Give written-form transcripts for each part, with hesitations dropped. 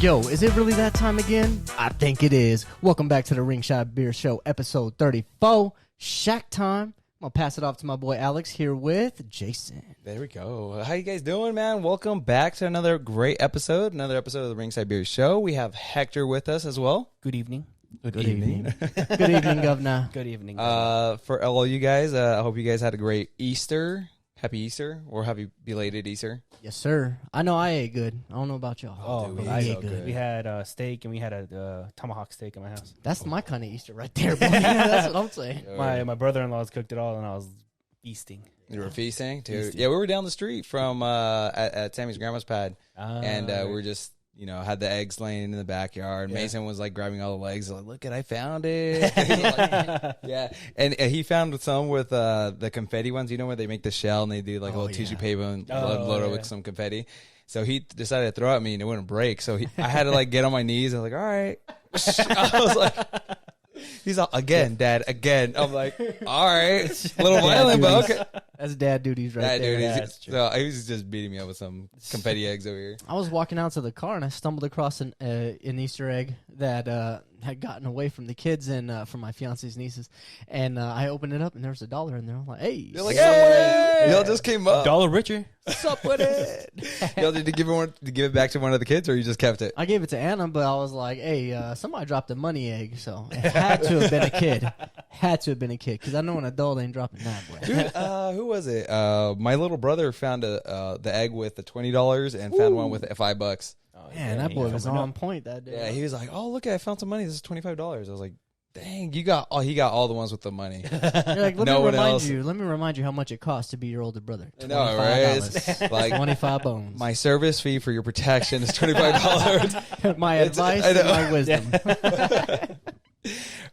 Yo, is it really that time again? I think it is. Welcome back to the Ringside Beer Show, episode 34. Shack time. I'm going to pass it off to my boy Alex here with Jason. There we go. How you guys doing, man? Welcome back to another great episode, another episode of the Ringside Beer Show. We have Hector with us as well. Good evening. Good evening. Good evening, Governor. Good evening. For all you guys, I hope you guys had a great Easter. Happy Easter, or happy belated Easter. Yes, sir. I know I ate good. I don't know about y'all. Oh, dude, I ate so good. We had steak, and we had a tomahawk steak in my house. That's my kind of Easter right there, boy. That's what I'm saying. My brother-in-law's cooked it all, and I was feasting. You were feasting, dude. Feasting. Yeah, we were down the street from at Sammy's grandma's pad, and we were just had the eggs laying in the backyard. Yeah. Mason was like grabbing all the legs, like, "Look, I found it!" Yeah, and he found some with the confetti ones. You know where they make the shell and they do like a little tissue paper and load it with some confetti. So he decided to throw at me and it wouldn't break. So I had to like get on my knees. I was like, "All right." I was like. He's all, again, Dad, again. I'm like, all right. A little violent, but okay. That's dad duties right there. So he was just beating me up with some confetti eggs over here. I was walking out to the car and I stumbled across an Easter egg that had gotten away from the kids and from my fiance's nieces. And I opened it up and there was $1 in there. I'm like, hey. You're like, hey. Y'all just came up. $1 richer. What's up with it? Y'all did to give it back to one of the kids, or you just kept it? I gave it to Anna, but I was like, hey, somebody dropped a money egg, so it had to have been a kid. Had to have been a kid, because I know an adult ain't dropping that, boy. Dude, who was it? My little brother found the egg with the $20 and found one with $5. Oh, man, that boy was on point that day. Yeah, he was like, oh, look, I found some money. This is $25. I was like, dang, he got all the ones with the money. You're like, let me remind you how much it costs to be your older brother. $25. No, right? It's like 25 bones. My service fee for your protection is $25. My advice and my wisdom.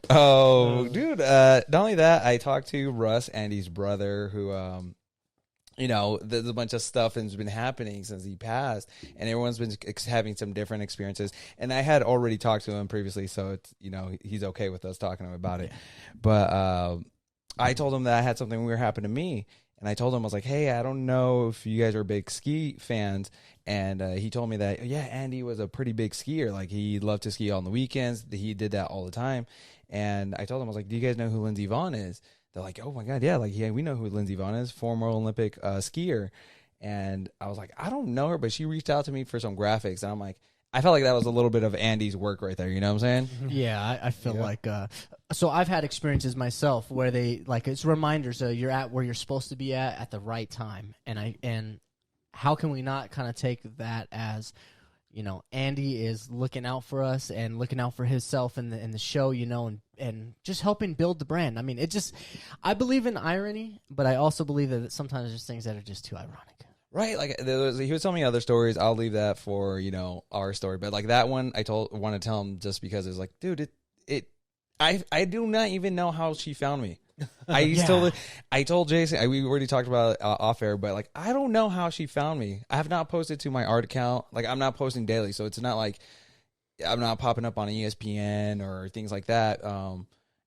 Oh, dude. Not only that, I talked to Russ, Andy's brother, who there's a bunch of stuff that's been happening since he passed, and everyone's been having some different experiences. And I had already talked to him previously, so it's he's okay with us talking to him about it. But I told him that I had something weird happen to me, and I told him, I was like, hey, I don't know if you guys are big ski fans. And he told me that, yeah, Andy was a pretty big skier. Like, he loved to ski on the weekends. He did that all the time. And I told him, I was like, do you guys know who Lindsey Vonn is? They're like, oh, my God, yeah. Like, yeah, we know who Lindsey Vonn is, former Olympic skier. And I was like, I don't know her, but she reached out to me for some graphics. And I'm like, I felt like that was a little bit of Andy's work right there. You know what I'm saying? Yeah, I feel like so I've had experiences myself where they, like, it's reminders you're at where you're supposed to be at the right time. And how can we not kind of take that as, Andy is looking out for us and looking out for himself in the show, and just helping build the brand. I mean, I believe in irony, but I also believe that sometimes there's things that are just too ironic. Right, like he was telling me other stories. I'll leave that for our story, but like that one, I want to tell him just because it's like, dude, I do not even know how she found me. I told Jason, we already talked about it off air, but like, I don't know how she found me. I have not posted to my art account. Like, I'm not posting daily, so it's not like I'm not popping up on ESPN or things like that.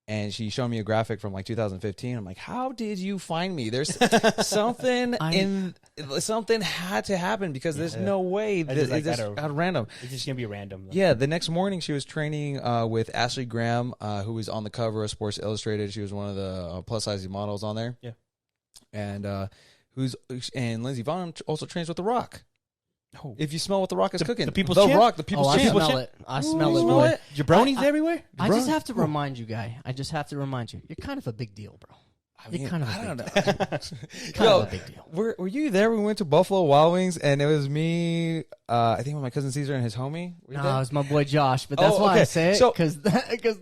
And she showed me a graphic from like 2015. I'm like, how did you find me? There's something something had to happen, because there's no way that it's just random. It's just gonna be random. Yeah, the next morning she was training with Ashley Graham, who was on the cover of Sports Illustrated. She was one of the plus size models on there. Yeah, and Lindsey Vonn also trains with The Rock. Oh. If you smell what The Rock is cooking, the people's Rock, the people's champ. I smell it. Boy. Jabroni's everywhere. I just have to remind you, guy. You're kind of a big deal, bro. You're kind of a big deal. Kind of a big deal. Were you there? We went to Buffalo Wild Wings, and it was me, I think with my cousin Caesar and his homie. No, it was my boy Josh, but that's why I say it, because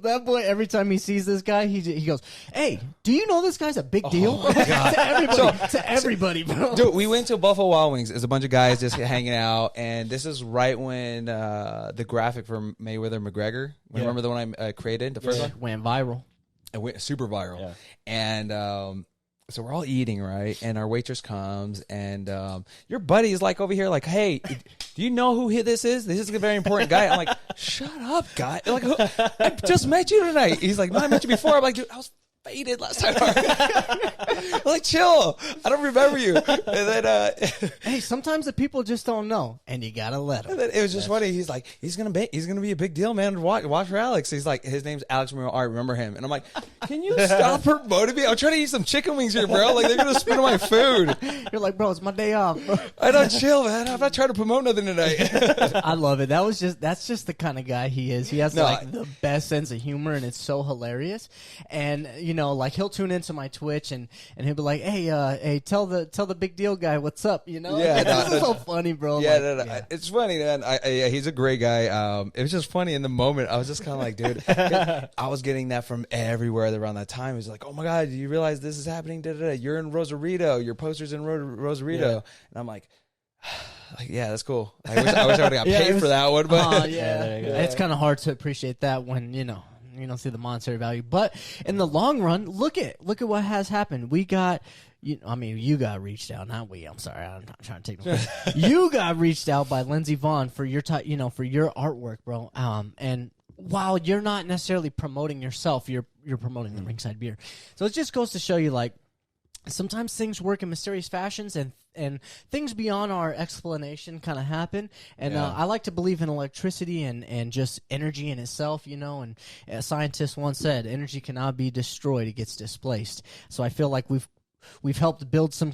that boy, every time he sees this guy, he goes, hey, do you know this guy's a big deal? To everybody, bro. Dude, we went to Buffalo Wild Wings. There's a bunch of guys just hanging out, and this is right when the graphic for Mayweather McGregor, remember the one I created, the first one? Went viral. It went super viral. Yeah. And so we're all eating, right? And our waitress comes, and your buddy is like over here like, hey, do you know who this is? This is a very important guy. I'm like, shut up, guy. Like, I just met you tonight. He's like, no, I met you before. I'm like, dude, I was faded last time. I'm like, chill. I don't remember you. And then, hey, sometimes the people just don't know, and you gotta let them. and then it was just funny. He's like, he's gonna be a big deal, man. Watch for Alex. He's like, his name's Alex Romero. I remember him. And I'm like, can you stop promoting me? I'm trying to eat some chicken wings here, bro. Like, they're gonna spit on my food. You're like, bro, it's my day off, bro. I don't chill, man. I'm not trying to promote nothing tonight. I love it. That's just the kind of guy he is. He has like the best sense of humor, and it's so hilarious. And you know, like he'll tune into my Twitch and he'll be like, hey, tell the big deal guy what's up. You know, Yeah, this is so funny, bro. Yeah, like, no. It's funny, man. He's a great guy. It was just funny in the moment. I was just kind of like, dude, I was getting that from everywhere around that time. It was like, oh my God, do you realize this is happening? You're in Rosarito. Your poster's in Rosarito. Yeah. And I'm like, yeah, that's cool. I wish I would have got paid for that one, but it's kind of hard to appreciate that when you don't see the monetary value. But in the long run, look at what has happened. We got. You got reached out, not we. I'm sorry, I'm not trying to take no credit. You got reached out by Lindsey Vonn for your for your artwork, bro. And while you're not necessarily promoting yourself, you're promoting the Ringside beer. So it just goes to show you, like, sometimes things work in mysterious fashions, and things beyond our explanation kind of happen. And I like to believe in electricity and just energy in itself, and a scientist once said, energy cannot be destroyed, it gets displaced. So I feel like we've helped build some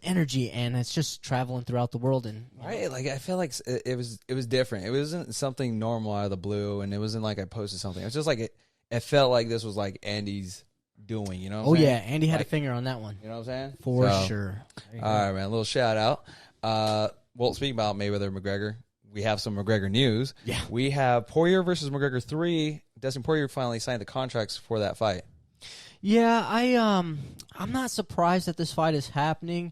energy, and it's just traveling throughout the world. And right, like I feel like it was different. It wasn't something normal out of the blue, and it wasn't like I posted something. It was just like it felt like this was like Andy's doing, you know what I'm saying? Andy had a finger on that one. You know what I'm saying? For sure. All right, man, a little shout out. Well, speaking about Mayweather McGregor, we have some McGregor news. Yeah. We have Poirier versus McGregor 3. Dustin Poirier finally signed the contracts for that fight. Yeah, I'm not surprised that this fight is happening.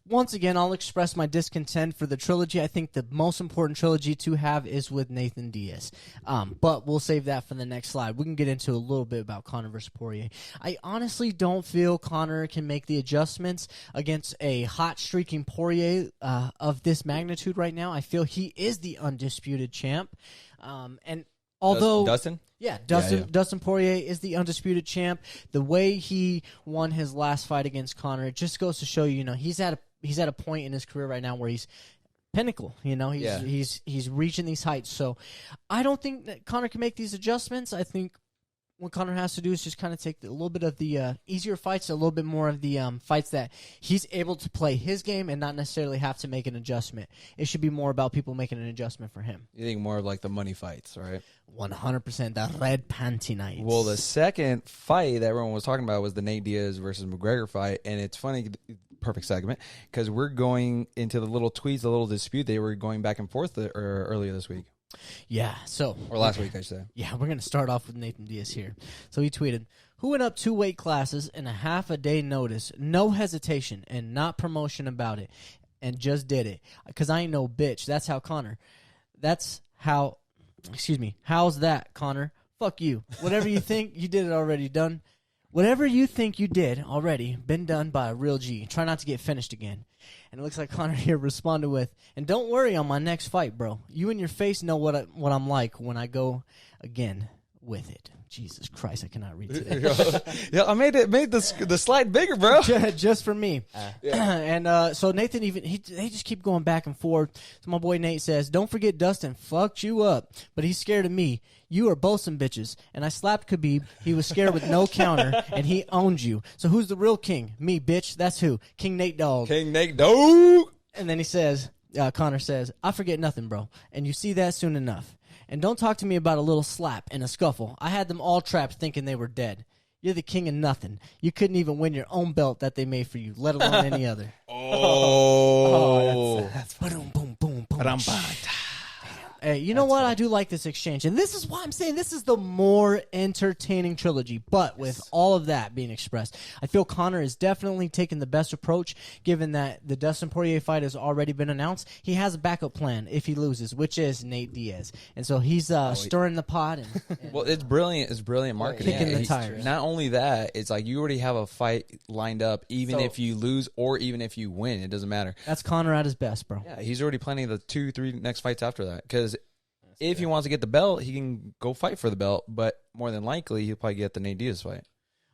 Once again, I'll express my discontent for the trilogy. I think the most important trilogy to have is with Nathan Diaz. But we'll save that for the next slide. We can get into a little bit about Conor versus Poirier. I honestly don't feel Conor can make the adjustments against a hot streaking Poirier of this magnitude right now. I feel he is the undisputed champ. And although Dustin? Yeah, Dustin Poirier is the undisputed champ. The way he won his last fight against Conor, it just goes to show you, he's at a point in his career right now where he's pinnacle. He's reaching these heights. So I don't think that Conor can make these adjustments. I think what Conor has to do is just kind of take a little bit of the easier fights, a little bit more of the fights that he's able to play his game and not necessarily have to make an adjustment. It should be more about people making an adjustment for him. You think more of like the money fights, right? 100%, the red panty nights. Well, the second fight that everyone was talking about was the Nate Diaz versus McGregor fight, and it's funny, perfect segment, because we're going into the little tweets, the little dispute they were going back and forth earlier this week. Yeah, or last week, I should say. Yeah, we're going to start off with Nathan Diaz here. So he tweeted, "Who went up 2 weight classes in a half a day notice, no hesitation, and not promotion about it, and just did it? Because I ain't no bitch. That's how Conor. How's that, Conor? Fuck you. Whatever you think, you did it already done. Whatever you think you did already, been done by a real G. Try not to get finished again." And it looks like Conor here responded with, "And don't worry on my next fight, bro. You and your face know what I'm like when I go again with it." Jesus Christ, I cannot read today. Yeah, I made the slide bigger, bro. Just for me. And so Nathan they just keep going back and forth. So my boy Nate says, "Don't forget Dustin fucked you up, but he's scared of me. You are both some bitches. And I slapped Khabib. He was scared with no counter, and he owned you. So who's the real king? Me, bitch. That's who. King Nate Dogg." King Nate Dogg. And then he says, Conor says, "I forget nothing, bro. And you see that soon enough. And don't talk to me about a little slap and a scuffle. I had them all trapped thinking they were dead. You're the king of nothing. You couldn't even win your own belt that they made for you, let alone any other." That's boom, boom, boom, boom. Hey, you know what? I do like this exchange. And this is why I'm saying this is the more entertaining trilogy. But with all of that being expressed, I feel Conor is definitely taking the best approach, given that the Dustin Poirier fight has already been announced. He has a backup plan if he loses, which is Nate Diaz. And so he's stirring the pot. And well, it's brilliant. It's brilliant marketing. Kicking the tires. Not only that, it's like you already have a fight lined up, even if you lose or even if you win. It doesn't matter. That's Conor at his best, bro. Yeah, he's already planning the 2-3 next fights after that. Because he wants to get the belt, he can go fight for the belt, but more than likely, he'll probably get the Nate Diaz fight.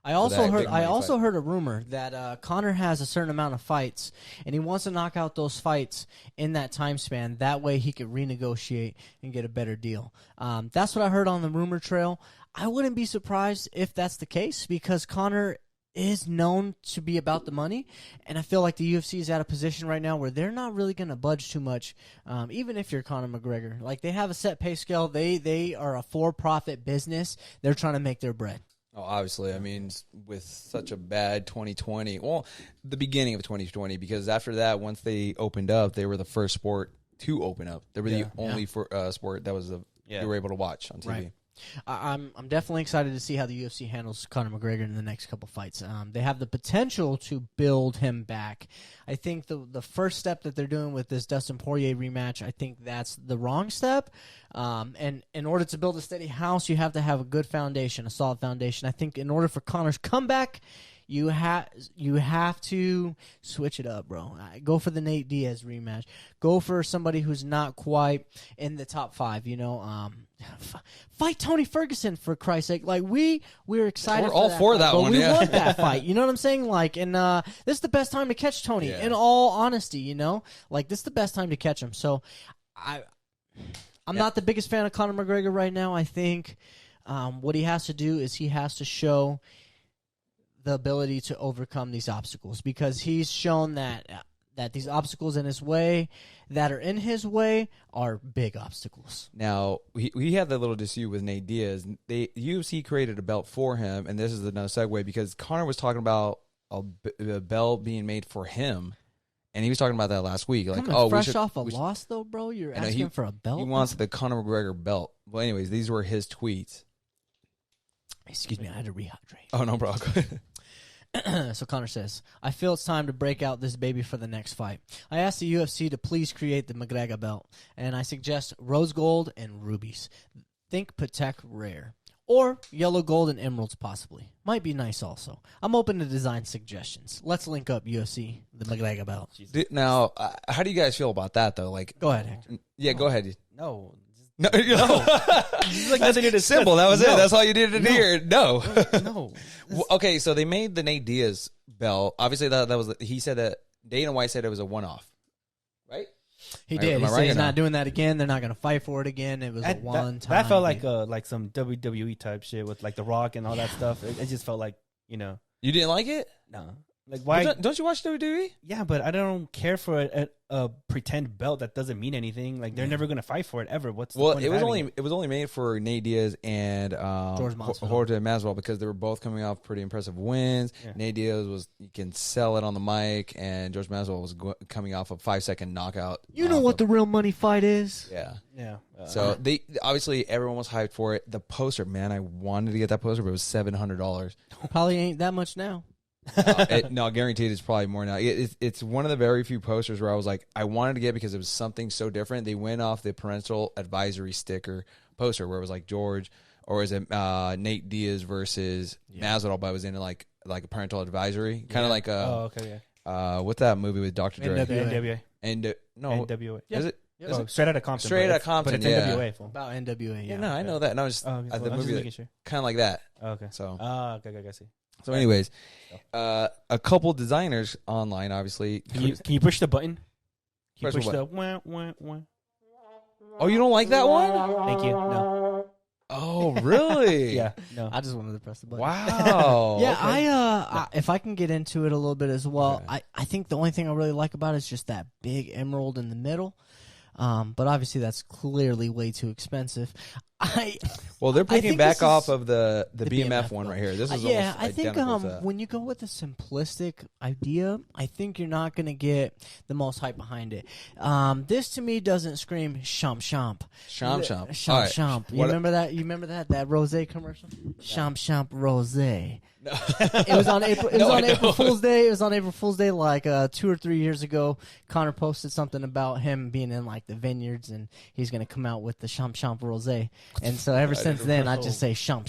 I also heard a rumor that Conor has a certain amount of fights, and he wants to knock out those fights in that time span. That way, he could renegotiate and get a better deal. That's what I heard on the rumor trail. I wouldn't be surprised if that's the case because Conor is known to be about the money, and I feel like the UFC is at a position right now where they're not really going to budge too much, even if you're Conor McGregor. Like, they have a set pay scale. They are a for-profit business. They're trying to make their bread. Oh, obviously. I mean, with such a bad 2020, well, the beginning of 2020, because after that, once they opened up, they were the first sport to open up. They were the only sport that was you were able to watch on TV. Right. I'm definitely excited to see how the UFC handles Conor McGregor in the next couple fights. They have the potential to build him back. I think the first step that they're doing with this Dustin Poirier rematch, I think that's the wrong step. And in order to build a steady house, you have to have a good foundation, a solid foundation. I think in order for Conor's comeback, you have to switch it up, bro. Go for the Nate Diaz rematch. Go for somebody who's not quite in the top 5. Fight Tony Ferguson, for Christ's sake. Like, we're excited. We're all for that one. We want that fight. You know what I'm saying? Like, and this is the best time to catch Tony. In all honesty, like, this is the best time to catch him. So, I'm not the biggest fan of Conor McGregor right now. I think what he has to do is he has to show the ability to overcome these obstacles, because he's shown that these obstacles in his way are big obstacles. Now, we had that little dispute with Nate Diaz. UFC created a belt for him, and this is another segue, because Conor was talking about a belt being made for him, and he was talking about that last week. Like, fresh off a loss, though, bro? You're asking for a belt? He wants the Conor McGregor belt. Well, anyways, these were his tweets. Excuse me, I had to rehydrate. Oh, no, bro. So Conor says, I feel it's time to break out this baby for the next fight. I asked the UFC to please create the McGregor belt, and I suggest rose gold and rubies. Think Patek rare. Or yellow gold and emeralds, possibly. Might be nice also. I'm open to design suggestions. Let's link up, UFC, the McGregor belt. Now, how do you guys feel about that, though? Like, go ahead, Hector. Yeah, go ahead. No. No. Like, that's simple. That was it. That's all you needed to hear. No. No. Okay, so they made the Nate Diaz belt. Obviously, that was. He said that Dana White said it was a one-off, right? He did. He said he's not doing that again. They're not going to fight for it again. It was a one-time. That felt like some WWE type shit with like The Rock and all that stuff. It just felt like, You didn't like it? No. Like, why? Don't you watch WWE? Yeah, but I don't care for a pretend belt that doesn't mean anything. Like, they're never gonna fight for it ever. It was only made for Nate Diaz and Jorge Masvidal, because they were both coming off pretty impressive wins. Yeah. Nate Diaz you can sell it on the mic, and Jorge Masvidal was coming off a 5-second knockout. You know what the real money fight is? Yeah, yeah. So they obviously everyone was hyped for it. The poster, man, I wanted to get that poster, but it was $700. Probably ain't that much now. No, guaranteed it's probably more now. It's one of the very few posters where I was like, I wanted to get because it was something so different. They went off the parental advisory sticker poster where it was like George, or is it Nate Diaz versus Masvidal, but it was in like a parental advisory, kind of like what's that movie with Dr. Dre? NWA. NWA. Yeah. Is it? Is it? Straight Outta Compton. Straight Outta Compton. But it's NWA. About NWA. Yeah. No, I know that. No, just the movie kind of like that. Okay. So. Okay. I see. So, anyways, a couple designers online, obviously. Can you push the button? Can you push the wah, wah, wah. Oh, you don't like that one? Thank you. No. Oh, really? Yeah. No. I just wanted to press the button. Wow. Yeah, okay. If I can get into it a little bit as well, okay. I think the only thing I really like about it is just that big emerald in the middle. But obviously that's clearly way too expensive. Well, they're picking back off of the BMF one right here. This is I almost think when you go with a simplistic idea, I think you're not going to get the most hype behind it. This to me doesn't scream Champ. Champ. You remember that? You remember that Rose commercial? Yeah. Champ Rose. No. It was on April. April Fool's Day. It was on April Fool's Day, like 2 or 3 years ago. Conor posted something about him being in like the vineyards, and he's gonna come out with the Champ Rose. And so ever since then, I just say Champ.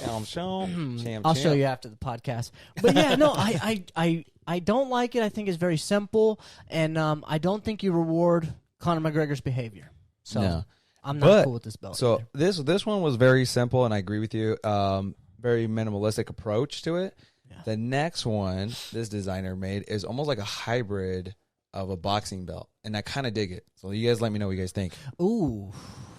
I'll show you after the podcast. But yeah, no, I don't like it. I think it's very simple, and I don't think you reward Conor McGregor's behavior. So I'm not cool with this belt. So either. This one was very simple, and I agree with you. very minimalistic approach to it. Yeah. The next one this designer made is almost like a hybrid of a boxing belt, and I kind of dig it. So you guys let me know what you guys think. Ooh.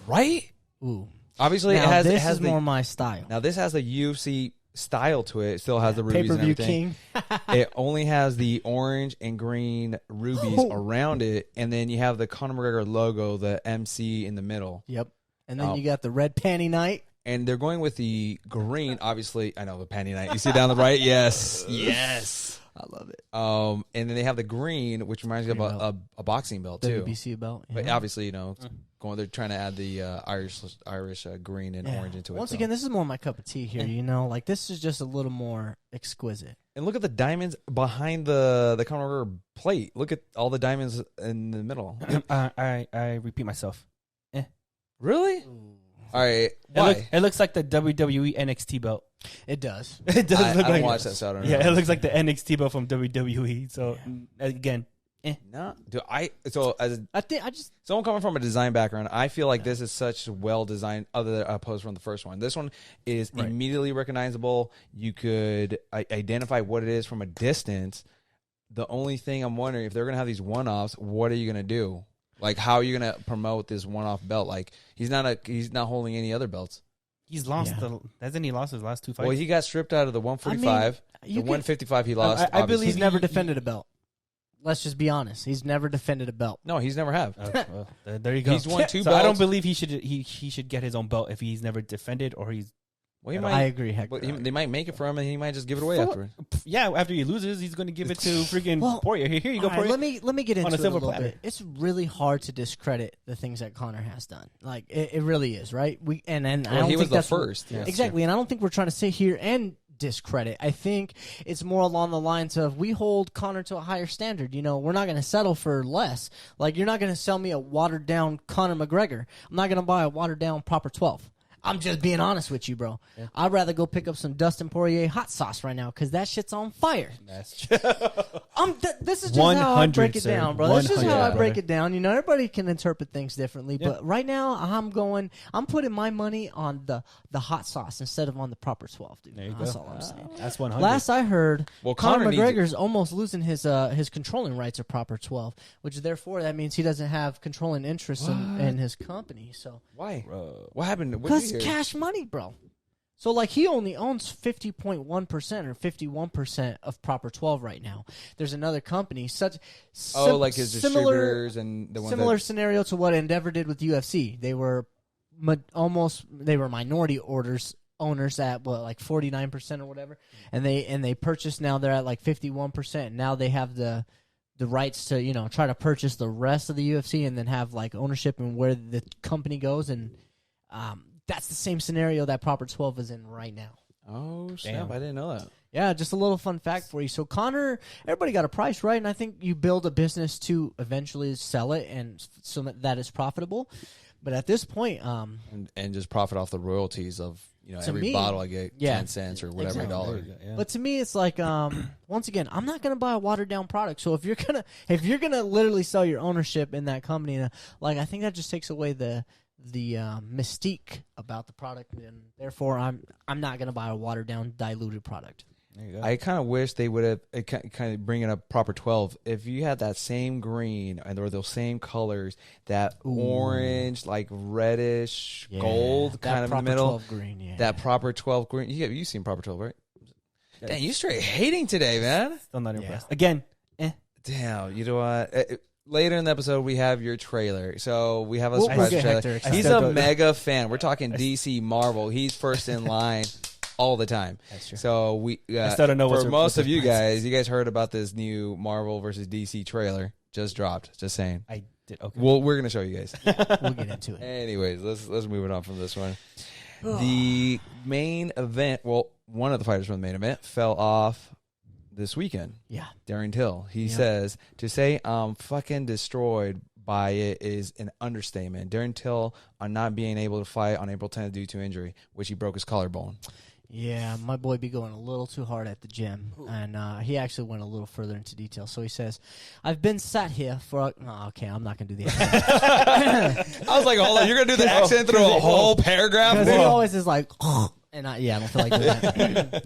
Right? Ooh. Obviously, Now, it has more my style. Now this has the UFC style to it. It still has the rubies and Pay-per-view everything. king. It only has the orange and green rubies around it, and then you have the Conor McGregor logo, the MC in the middle. Yep. And then you got the red panty night. And they're going with the green, obviously. I know the panty night. You see down the right? Yes. Yes. I love it. And then they have the green, which reminds me of a boxing belt, too. WBC belt. Yeah. But obviously, they're trying to add the Irish green and orange into it. Once again, this is more my cup of tea here, Like, this is just a little more exquisite. And look at the diamonds behind the Conor McGregor plate. Look at all the diamonds in the middle. I repeat myself. Really? Ooh. All right. Why? It looks like the WWE NXT belt. It does. It does I look don't like watch that, so I don't know. Yeah, it looks like the NXT belt from WWE. So again, No, I I just someone coming from a design background, I feel like this is such well designed, other opposed from the first one. This one is immediately recognizable. You could identify what it is from a distance. The only thing I'm wondering, if they're gonna have these one offs, what are you gonna do? Like, how are you gonna promote this one off belt? Like, he's not holding any other belts. he's lost hasn't he lost his last two fights? Well, he got stripped out of the 145. The 155 he lost. I believe he's never defended a belt. Let's just be honest. He's never defended a belt. No, he's never have. Well, there you go. He's won two so belts. I don't believe he should get his own belt if he's never defended or he's. Well, I agree, Hector. They might make it for him, and he might just give it away afterward. Yeah, after he loses, he's going to give it to freaking Poirier. Here you go, Poirier. Let me get into it a silver little platter. bit. It's really hard to discredit the things that Conor has done. Like it really is, right? I don't he was think the that's first. Yeah, Yes, exactly, and I don't think we're trying to sit here and discredit. I think it's more along the lines of we hold Conor to a higher standard. We're not going to settle for less. Like, you're not going to sell me a watered down Conor McGregor. I'm not going to buy a watered down Proper 12. I'm just being honest with you, bro. Yeah. I'd rather go pick up some Dustin Poirier hot sauce right now because that shit's on fire. That's this is just how I break it down, bro. This is how I break brother. it down. Everybody can interpret things differently, but right now I'm putting my money on the hot sauce instead of on the Proper 12, dude. There you That's go. all I'm saying. That's 100. Last I heard, Conor Conor McGregor's almost losing his controlling rights of Proper 12, which therefore that means he doesn't have controlling interests in his company. So why? What happened? Because cash money, bro. So, like, he only owns 50.1% or 51% of Proper 12 right now. There's another company, like his distributors and the ones similar scenario to what Endeavor did with UFC. They were minority owners at like 49% or whatever, and they purchased. Now they're at like 51%. Now they have the rights to try to purchase the rest of the UFC and then have like ownership in where the company goes, and that's the same scenario that Proper 12 is in right now. Oh, snap. I didn't know that. Yeah, just a little fun fact for you. So Conor, everybody got a price, right? And I think you build a business to eventually sell it and so that is profitable. But at this point, and just profit off the royalties of every bottle I get 10 cents or whatever dollar. Yeah. But to me, it's like once again, I'm not gonna buy a watered down product. So if you're gonna literally sell your ownership in that company, like, I think that just takes away the mystique about the product, and therefore I'm not gonna buy a watered down, diluted product. There you go. I kind of wish they would have kind of bringing up Proper 12. If you had that same green or those same colors, that orange, like reddish gold kind of in the middle, 12 green, that Proper 12 green. You've seen Proper 12, right? Dang, you straight hating today, man. Still not impressed. Again, Damn, you know what? Later in the episode, we have your trailer. So we have a surprise trailer. Hector He's a mega fan. We're talking DC Marvel. He's first in line all the time. That's true. So we I still don't know for most of you guys heard about this new Marvel versus DC trailer just dropped. Just saying. I did. Okay. Well, we're gonna show you guys. We'll get into it. Anyways, let's move it on from this one. The main event. Well, one of the fighters from the main event fell off this weekend. Yeah. Darren Till. He says, to say I'm fucking destroyed by it is an understatement. Darren Till on not being able to fight on April 10th due to injury, which he broke his collarbone. Yeah, my boy be going a little too hard at the gym, and he actually went a little further into detail. So he says, I've been sat here for... okay, I'm not going to do the accent. I was like, hold on, you're going to do the accent through a whole paragraph? Because he always is like... And I don't feel like doing that.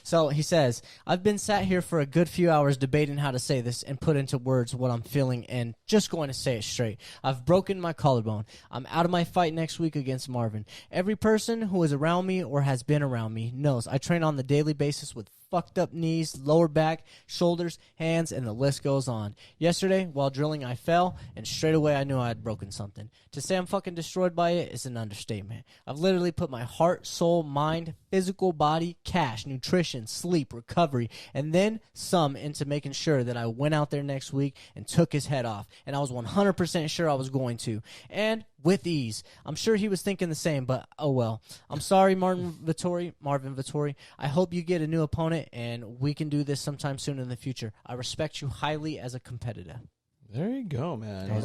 So he says, I've been sat here for a good few hours debating how to say this and put into words what I'm feeling and just going to say it straight. I've broken my collarbone. I'm out of my fight next week against Marvin. Every person who is around me or has been around me knows I train on the daily basis with fucked up knees, lower back, shoulders, hands, and the list goes on. Yesterday, while drilling, I fell, and straight away I knew I had broken something. To say I'm fucking destroyed by it is an understatement. I've literally put my heart, soul, mind, physical body, cash, nutrition, sleep, recovery, and then some into making sure that I went out there next week and took his head off. And I was 100% sure I was going to. And with ease. I'm sure he was thinking the same, but oh well. I'm sorry, Marvin Vettori. I hope you get a new opponent, and we can do this sometime soon in the future. I respect you highly as a competitor. There you go, man.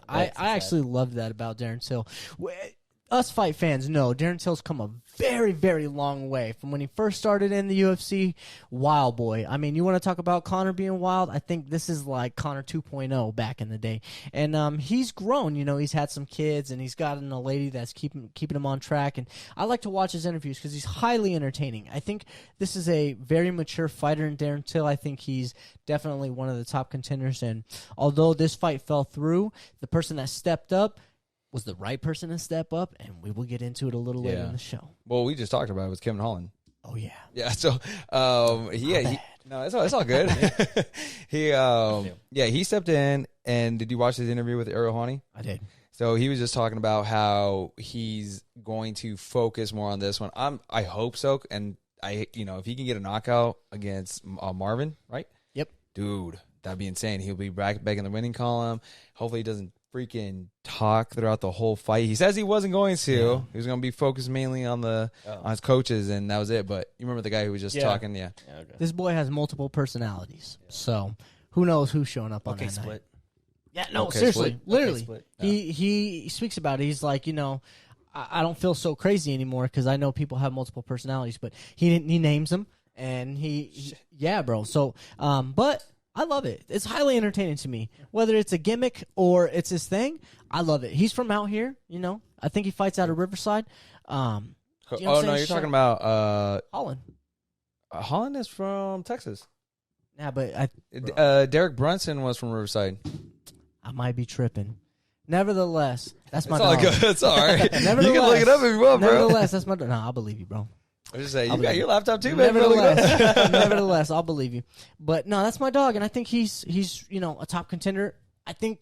I actually love that about Darren Till. Us fight fans know Darren Till's come a very, very long way from when he first started in the UFC. Wild boy. I mean, you want to talk about Conor being wild? I think this is like Conor 2.0 back in the day. And he's grown. You know, he's had some kids, and he's gotten a lady that's keeping him on track. And I like to watch his interviews because he's highly entertaining. I think this is a very mature fighter in Darren Till. I think he's definitely one of the top contenders. And although this fight fell through, the person that stepped up was the right person to step up, and we will get into it a little later in the show. Well, we just talked about it with Kevin Holland. Oh, yeah. Yeah, so, no, it's all good. He stepped in, and did you watch his interview with Ariel Haney? I did. So he was just talking about how he's going to focus more on this one. I hope so, and if he can get a knockout against Marvin, right? Yep. Dude, that'd be insane. He'll be back in the winning column. Hopefully he doesn't freaking talk throughout the whole fight. He says he wasn't going to. Yeah. He was going to be focused mainly on his coaches, and that was it. But you remember the guy who was just talking? Yeah. Okay. This boy has multiple personalities, so who knows who's showing up on that split. night. Yeah, no, okay, seriously, split. literally. Okay, he speaks about it. He's like, I don't feel so crazy anymore because I know people have multiple personalities, but he names them, and yeah, bro. So, but I love it. It's highly entertaining to me. Whether it's a gimmick or it's his thing, I love it. He's from out here, I think he fights out of Riverside. No, you're talking about Holland. Holland is from Texas. Yeah, but Derek Brunson was from Riverside. I might be tripping. Nevertheless, that's my dog. Good. It's all right. You can look it up if you want, bro. Nevertheless, that's my dog. No, I'll believe you, bro. I was just saying, you got your laptop too, man. Nevertheless, I'll believe you. But no, that's my dog, and I think he's a top contender. I think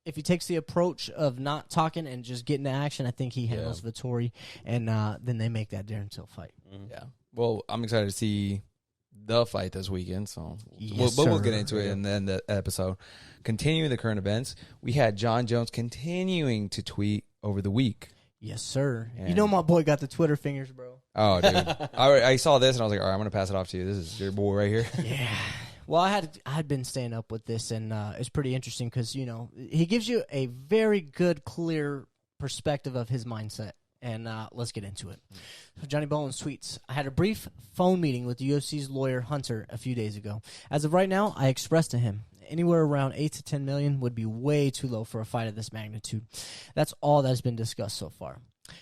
if he takes the approach of not talking and just getting to action, I think he handles Vettori, and then they make that Darren Till fight. Mm-hmm. Yeah. Well, I'm excited to see the fight this weekend, so we'll get into it in the episode. Continuing the current events, we had John Jones continuing to tweet over the week. Yes, sir. And my boy got the Twitter fingers, bro. Oh, dude. I saw this, and I was like, all right, I'm going to pass it off to you. This is your boy right here. Yeah. Well, I had been staying up with this, and it's pretty interesting because, he gives you a very good, clear perspective of his mindset. And let's get into it. Johnny Bones tweets, I had a brief phone meeting with the UFC's lawyer, Hunter, a few days ago. As of right now, I expressed to him, anywhere around 8 to 10 million would be way too low for a fight of this magnitude. That's all that has been discussed so far.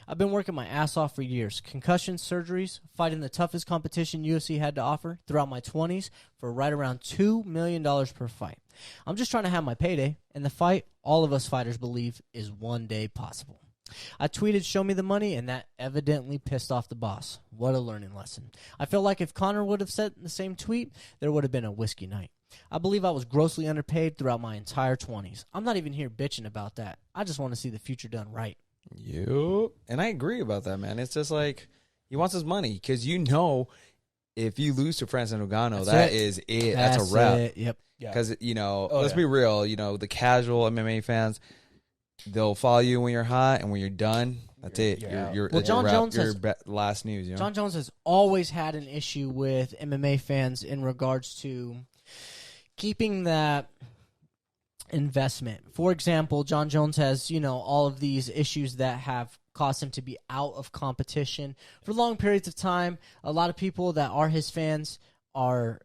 I've been working my ass off for years. Concussions, surgeries, fighting the toughest competition UFC had to offer throughout my 20s for right around $2 million per fight. I'm just trying to have my payday, and the fight all of us fighters believe is one day possible. I tweeted, show me the money, and that evidently pissed off the boss. What a learning lesson. I feel like if Conor would have said the same tweet, there would have been a whiskey night. I believe I was grossly underpaid throughout my entire 20s. I'm not even here bitching about that. I just want to see the future done right. Yep. And I agree about that, man. It's just like he wants his money because if you lose to Francis Ngannou, that is it. That's a wrap. It. Yep. Because, let's be real, the casual MMA fans, they'll follow you when you're hot, and when you're done, that's it. You're John Jones has last news. John Jones has always had an issue with MMA fans in regards to keeping that investment. For example, John Jones has, all of these issues that have caused him to be out of competition for long periods of time. A lot of people that are his fans are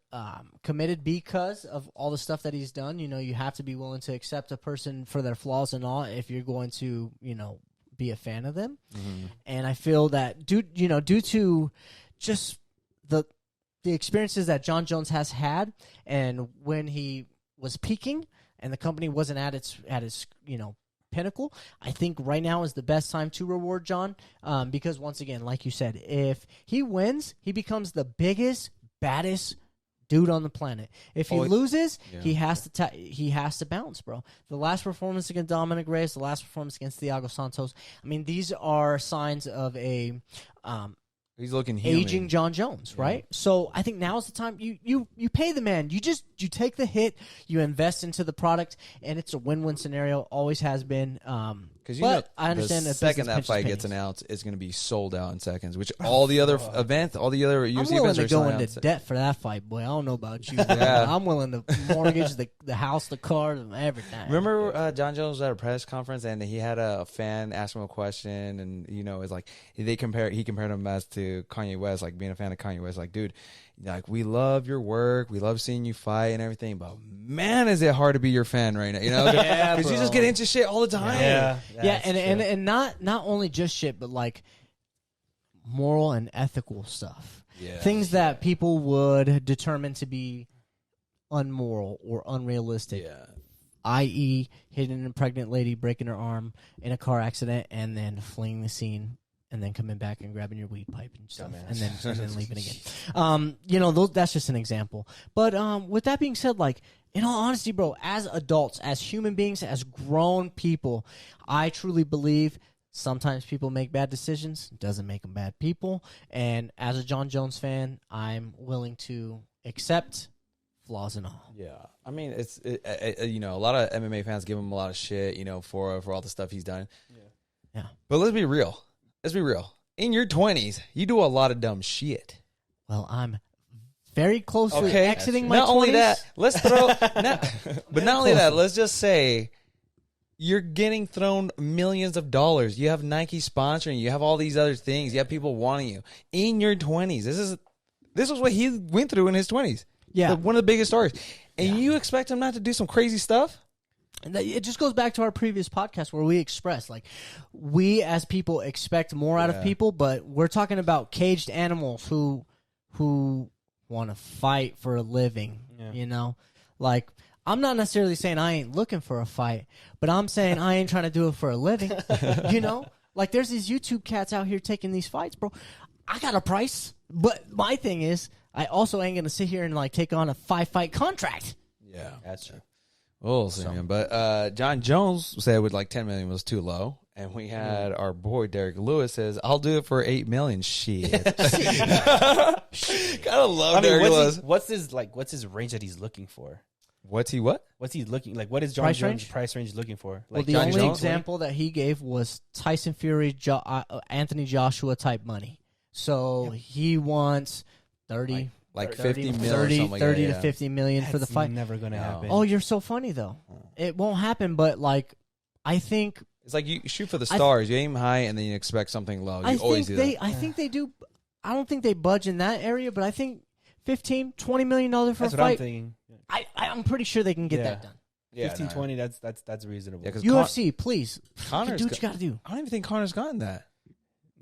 committed because of all the stuff that he's done. You have to be willing to accept a person for their flaws and all if you're going to, be a fan of them. Mm-hmm. And I feel that due to just the experiences that John Jones has had, and when he was peaking and the company wasn't at its pinnacle, I think right now is the best time to reward John, because once again, like you said, if he wins, he becomes the biggest, baddest dude on the planet. If he loses, he has to bounce, bro. The last performance against Dominic Reyes, the last performance against Thiago Santos, I mean, these are signs of a he's looking human. Aging John Jones, right? So I think now is the time you pay the man. You take the hit, you invest into the product, and it's a win-win scenario. Always has been. Because I understand the that second that fight gets announced, it's going to be sold out in seconds. Which all the other events, all the other UFC I'm willing events to are go selling into out. debt for that fight, boy. I don't know about you. Yeah. I'm willing to mortgage the house, the car, everything. Remember John Jones was at a press conference and he had a fan ask him a question, and it's like he compared him as to Kanye West, like being a fan of Kanye West. Like, dude, like, we love your work, we love seeing you fight and everything, but man, is it hard to be your fan right now? Because you just get into shit all the time. Yeah, and not only just shit, but like moral and ethical stuff. Yeah. Things that people would determine to be unmoral or unrealistic. Yeah. I.e., hitting a pregnant lady, breaking her arm in a car accident, and then fleeing the scene, and then coming back and grabbing your weed pipe and stuff, and then leaving again. That's just an example. But with that being said, like, in all honesty, bro, as adults, as human beings, as grown people, I truly believe sometimes people make bad decisions. Doesn't make them bad people. And as a John Jones fan, I'm willing to accept flaws and all. Yeah, I mean, it's a lot of MMA fans give him a lot of shit, for all the stuff he's done. Yeah. But let's be real. In your 20s, you do a lot of dumb shit. Well, I'm very close to exiting my 20s. Not only that, not only that, let's just say you're getting thrown millions of dollars. You have Nike sponsoring you. You have all these other things. You have people wanting you in your 20s. This is what he went through in his 20s. Yeah. One of the biggest stories. And you expect him not to do some crazy stuff? And it just goes back to our previous podcast where we expressed, like, we as people expect more out of people, but we're talking about caged animals who want to fight for a living, Like, I'm not necessarily saying I ain't looking for a fight, but I'm saying I ain't trying to do it for a living, Like, there's these YouTube cats out here taking these fights, bro. I got a price, but my thing is, I also ain't going to sit here and, like, take on a 5-fight contract. Yeah. That's true. We'll see, man. But John Jones said with like 10 million was too low. And we had our boy Derek Lewis says, I'll do it for 8 million. Shit. Gotta love Derek Lewis. What's his range that he's looking for? What's he what? What's he looking like? What is John Jones' price range looking for? Well, Like the Johnny only Jones example that he gave was Tyson Fury, Anthony Joshua type money. So he wants 30. Like 30, 50 million, 30, something like 30 that, to 50 million for the That's fight. never gonna happen. Oh, you're so funny though. It won't happen, but like, I think It's like you shoot for the stars. You aim high and then you expect something low. You always do that. I think they do. I don't think they budge in that area, but I think $15-20 million for That's a what fight. I'm thinking. I'm pretty sure they can get that done. Yeah, 15, 20, that's reasonable. Yeah, 'cause UFC, please. Connor's Do what you got to do. I don't even think Connor's gotten that.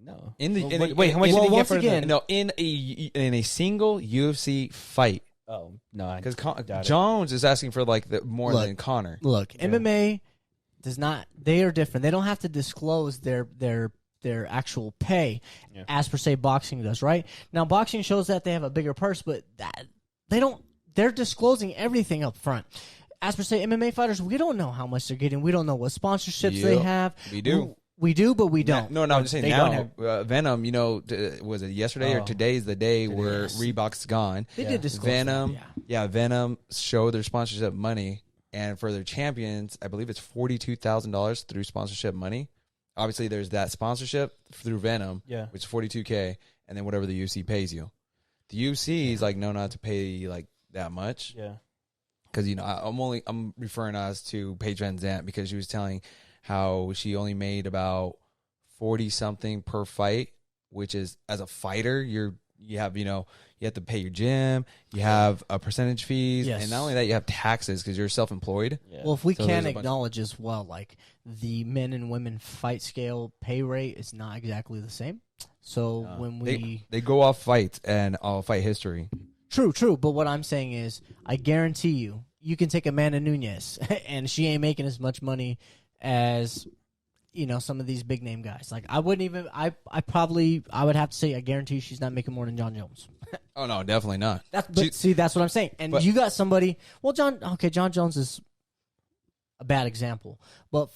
No. Wait, how much did he get for again, No, in a single UFC fight. Oh, no. Because Jones is asking for like more than Conor. Look, MMA does not. They are different. They don't have to disclose their actual pay as per se boxing does. Right now, boxing shows that they have a bigger purse, but that they don't. They're disclosing everything up front. As per se, MMA fighters, we don't know how much they're getting. We don't know what sponsorships they have. We do. We do, but we don't. No, I'm just saying now. Venom, was it yesterday or today's the day where Reebok's gone? They did disclose Venom. that, Venom showed their sponsorship money, and for their champions, I believe it's $42,000 through sponsorship money. Obviously, there's that sponsorship through Venom, which is $42K, and then whatever the UFC pays you. The UFC is like, no, not to pay like that much. Yeah. Because I'm referring us to Paige Van Zandt because she was telling how she only made about 40 something per fight, which is, as a fighter, you're you have you have to pay your gym, you have percentage fees, Yes. and not only that, you have taxes because you're self-employed. Yeah. Well, if we So can there's a bunch- acknowledge as well, like the men and women fight scale pay rate is not exactly the same. So when they go off fights and fight history. True. But what I'm saying is, I guarantee you can take Amanda Nunes, and she ain't making as much money as some of these big name guys. Like I wouldn't even. I would have to say I guarantee she's not making more than John Jones. Oh no, definitely not. That's what I'm saying. And you got somebody. Well, John Jones is a bad example, but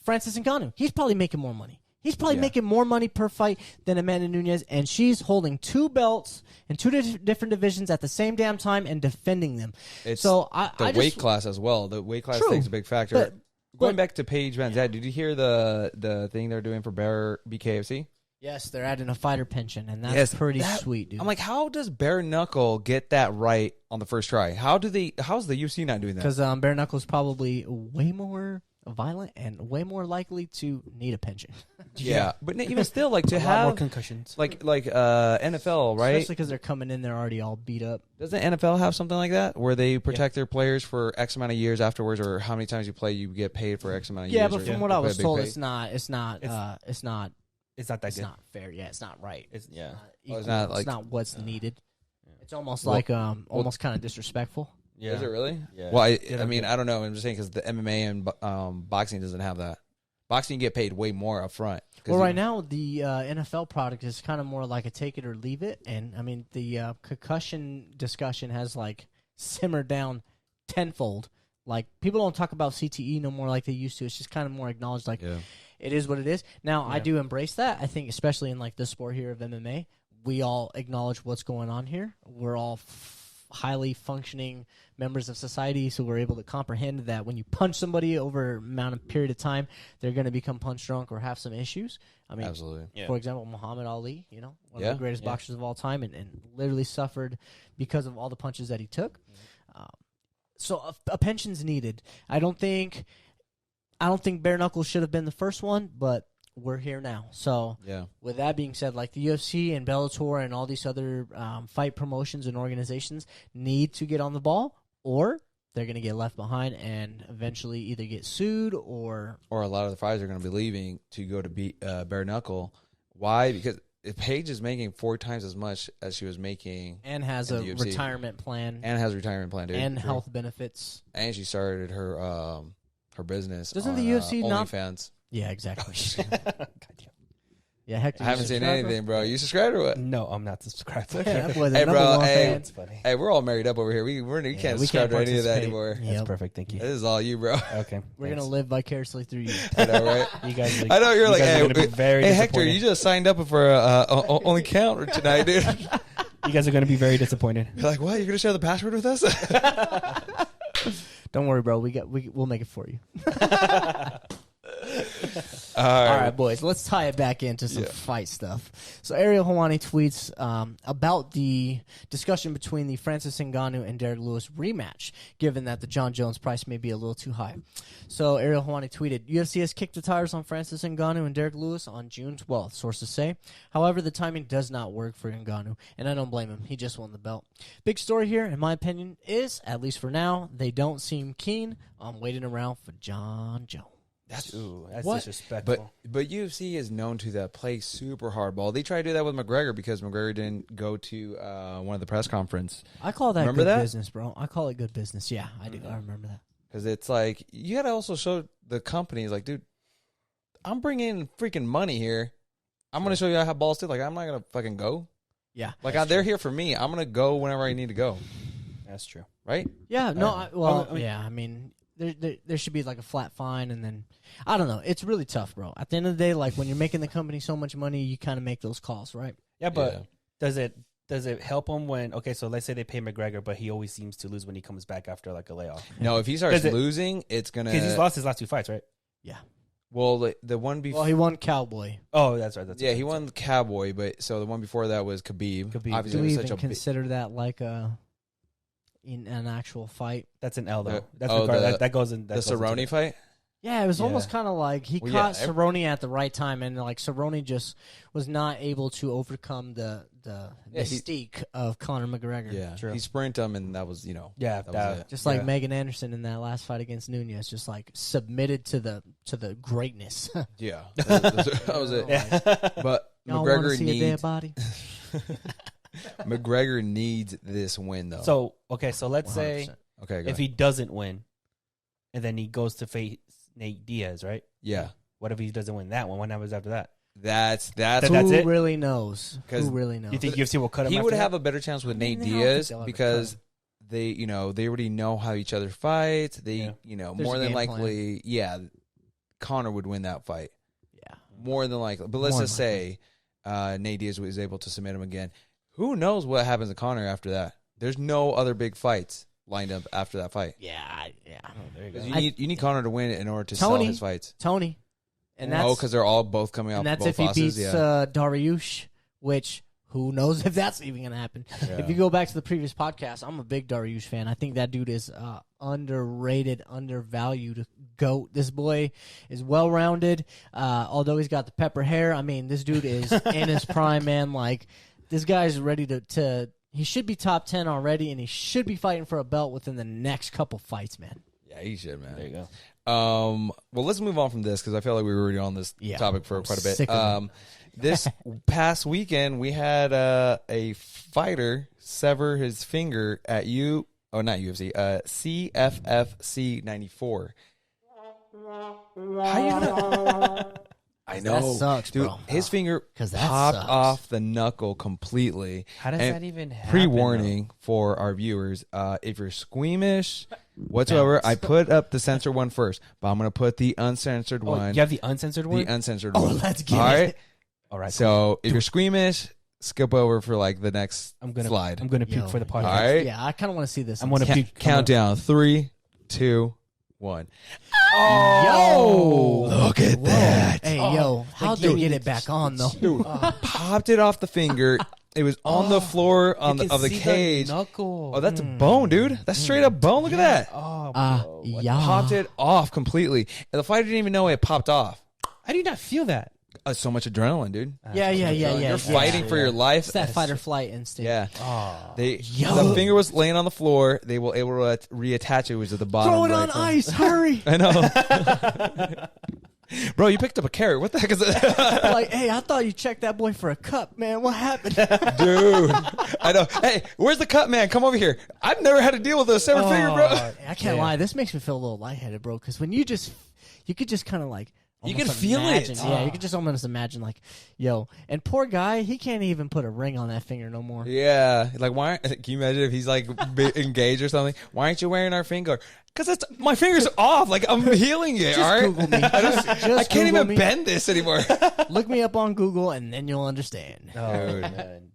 Francis Ngannou, he's probably making more money. He's probably making more money per fight than Amanda Nunes, and she's holding 2 belts in 2 different divisions at the same damn time and defending them. It's so the weight class as well. The weight class takes a big factor. But Going back to Paige Van Zandt, did you hear the thing they're doing for Bear BKFC? Yes, they're adding a fighter pension, and that's pretty sweet, dude. I'm like, how does Bare Knuckle get that right on the first try? How's the UFC not doing that? Because Bare Knuckle's probably way more violent and way more likely to need a pension. Yeah, but even still, like to a lot have more concussions, like NFL, right? Especially because they're coming in, they're already all beat up. Doesn't NFL have something like that where they protect their players for X amount of years afterwards, or how many times you play, you get paid for X amount of years? Yeah, but from what I was told, pay? it's not it's not that it's good. not fair. Yeah, it's not right. It's It's not it's like- not what's needed. It's almost Well- like almost kind of disrespectful. yeah. Is it really? Yeah. Well, I don't mean, get- I don't know. I'm just saying because the MMA and boxing doesn't have that. Boxing, you get paid way more up front. Well, right now the NFL product is kind of more like a take it or leave it, and I mean the concussion discussion has like simmered down tenfold. Like people don't talk about CTE no more like they used to. It's just kind of more acknowledged. Like it is what it is. Now I do embrace that. I think especially in like the sport here of MMA, we all acknowledge what's going on here. We're all highly functioning members of society, so we're able to comprehend that when you punch somebody over an amount of period of time, they're going to become punch drunk or have some issues. I mean, Absolutely. Yeah. for example, Muhammad Ali, one Yeah. of the greatest boxers of all time, and literally suffered because of all the punches that he took. So a pension's needed. I don't think Bare Knuckles should have been the first one, but we're here now. So with that being said, like the UFC and Bellator and all these other fight promotions and organizations need to get on the ball, or they're going to get left behind and eventually either get sued or a lot of the fighters are going to be leaving to go to Bare Knuckle. Why? Because if Paige is making 4 times as much as she was making, and has in a the UFC, retirement plan and has a retirement plan, dude, and health benefits. and she started her business. Doesn't on, the UFC not? OnlyFans? Yeah, exactly. God Yeah, Hector, I haven't seen anything, bro. You subscribed or what? damn. No, I'm not subscribed. Yeah, that boy, the Hey, number bro, one hey. fan. That's funny. Hey, we're all married up over here. We can't subscribe to any of that participate. anymore. Yep. That's perfect. Thank you. This is all you, bro. Okay, We're gonna live vicariously through you. I know, right? You guys. I know you're you like, guys are hey, gonna be very hey, Hector, disappointed. you just signed up for only count tonight, dude. You guys are going to be very disappointed. You're like, what? You're gonna share the password with us? Don't worry, bro. We'll make it for you. All All right, boys. Let's tie it back into some fight stuff. So Ariel Helwani tweets about the discussion between the Francis Ngannou and Derek Lewis rematch, given that the John Jones price may be a little too high. So Ariel Helwani tweeted, UFC has kicked the tires on Francis Ngannou and Derek Lewis on June 12th, sources say. However, the timing does not work for Ngannou, and I don't blame him. He just won the belt. Big story here, in my opinion, is, at least for now, they don't seem keen on waiting around for John Jones. That's what? disrespectful. But UFC is known to that play super hardball. They tried to do that with McGregor because McGregor didn't go to one of the press conference. I call that Remember good that? business, bro. I call it good business. Yeah, I do. I remember that. Because it's like, you got to also show the companies, like, dude, I'm bringing in freaking money here. I'm going to show you how balls do. Like, I'm not going to fucking go. Yeah. Like, they're here for me. I'm going to go whenever I need to go. That's true. Right? Yeah, no, I mean, there should be like a flat fine, and then, I don't know. It's really tough, bro. At the end of the day, like, when you're making the company so much money, you kind of make those calls, right? Yeah, but does it help him when, okay, so let's say they pay McGregor, but he always seems to lose when he comes back after like a layoff? No, if he starts losing, it's going to... Because he's lost his last 2 fights, right? Yeah. Well, the one before... Well, he won Cowboy. Oh, that's right. he won the Cowboy, but so the one before that was Khabib. Do Obviously, we it was even such a consider that like in an actual fight? That's an L, though. The- That's oh, regardless. the- That goes in. the Cerrone fight. Yeah, it was almost kind of like he caught yeah, Cerrone at the right time, and like Cerrone just was not able to overcome the mystique of Conor McGregor. Yeah, True. he sprinted him, and that was that was it. Just like Megan Anderson in that last fight against Nunez, just like submitted to the greatness. Yeah, that was it. Yeah. But Y'all McGregor wanna see a dead needs body. McGregor needs this win though. So let's 100%. say okay, if he doesn't win, and then he goes to face Nate Diaz, right? yeah, What if he doesn't win that one? What happens after that? that's That's Who it? really knows? 'Cause Who really knows? You think UFC will cut him? he after would that? have a better chance with Nate I don't think Diaz they'll ever because cut they already know how each other fight. They There's more a than game likely Conor would win that fight yeah. more than likely. But let's More just than say Nate Diaz was able to submit him again. Who knows what happens to Conor after that? There's no other big fights lined up after that fight. Yeah. Oh, there you go. 'Cause you need Conor to win in order to Tony. sell his fights. Tony. And that's because they're all both coming out. and that's both if he losses. beats Dariush, which who knows if that's even gonna happen. Yeah. If you go back to the previous podcast, I'm a big Dariush fan. I think that dude is underrated, undervalued GOAT. This boy is well rounded. Although he's got the pepper hair, I mean, this dude is in his prime, man. Like this guy's ready to. He should be top 10 already, and he should be fighting for a belt within the next couple fights, man. Yeah, he should, man. There you go. Well, let's move on from this because I feel like we were already on this topic for quite a bit. Sick of This past weekend, we had a fighter sever his finger at not UFC, CFFC 94. How you know? I know. That sucks, dude. bro. His finger 'Cause that popped sucks. off the knuckle completely. How does And that even happen? Pre-warning for our viewers: if you're squeamish whatsoever, I put up the censored one first, but I'm gonna put the uncensored one. You have the uncensored one. The uncensored Oh, one. let's get All it. right. All right. So if you're squeamish, skip over for like the next slide. I'm gonna puke Yo. for the podcast. All right. Yeah, I kind of want to see this. I'm gonna puke. Countdown. 3, 2, 1. Yo, Look at that. Hey, yo, how'd they get it back on though? Dude, popped it off the finger. It was on the floor of the cage. knuckle. Oh, that's a bone, dude. That's straight up bone. Look at that. Oh, bro. Yeah. Popped it off completely. And the fighter didn't even know it popped off. How do you not feel that? So much adrenaline, dude. Yeah. You're fighting for your life. It's that fight or flight instinct. Yeah. Oh. The finger was laying on the floor. They were able to reattach it. It was at the bottom. Throw it right on corner. ice, hurry! I know. Bro, you picked up a carrot. What the heck is that? Like, hey, I thought you checked that boy for a cup, man. What happened? Dude. I know. Hey, where's the cut man? Come over here. I've never had to deal with a severed finger, bro. I can't lie. This makes me feel a little lightheaded, bro. Because when you could just kind of like. You can almost feel it. imagine- Yeah, you could just almost imagine, like, yo, and poor guy, he can't even put a ring on that finger no more. Yeah. Like, why? Can you imagine if he's like engaged or something? Why aren't you wearing our finger? Because my finger's off. Like, I'm healing it, Just all right? Google me. Just I can't Google even me. bend this anymore. Look me up on Google, and then you'll understand. Oh, Dude. man.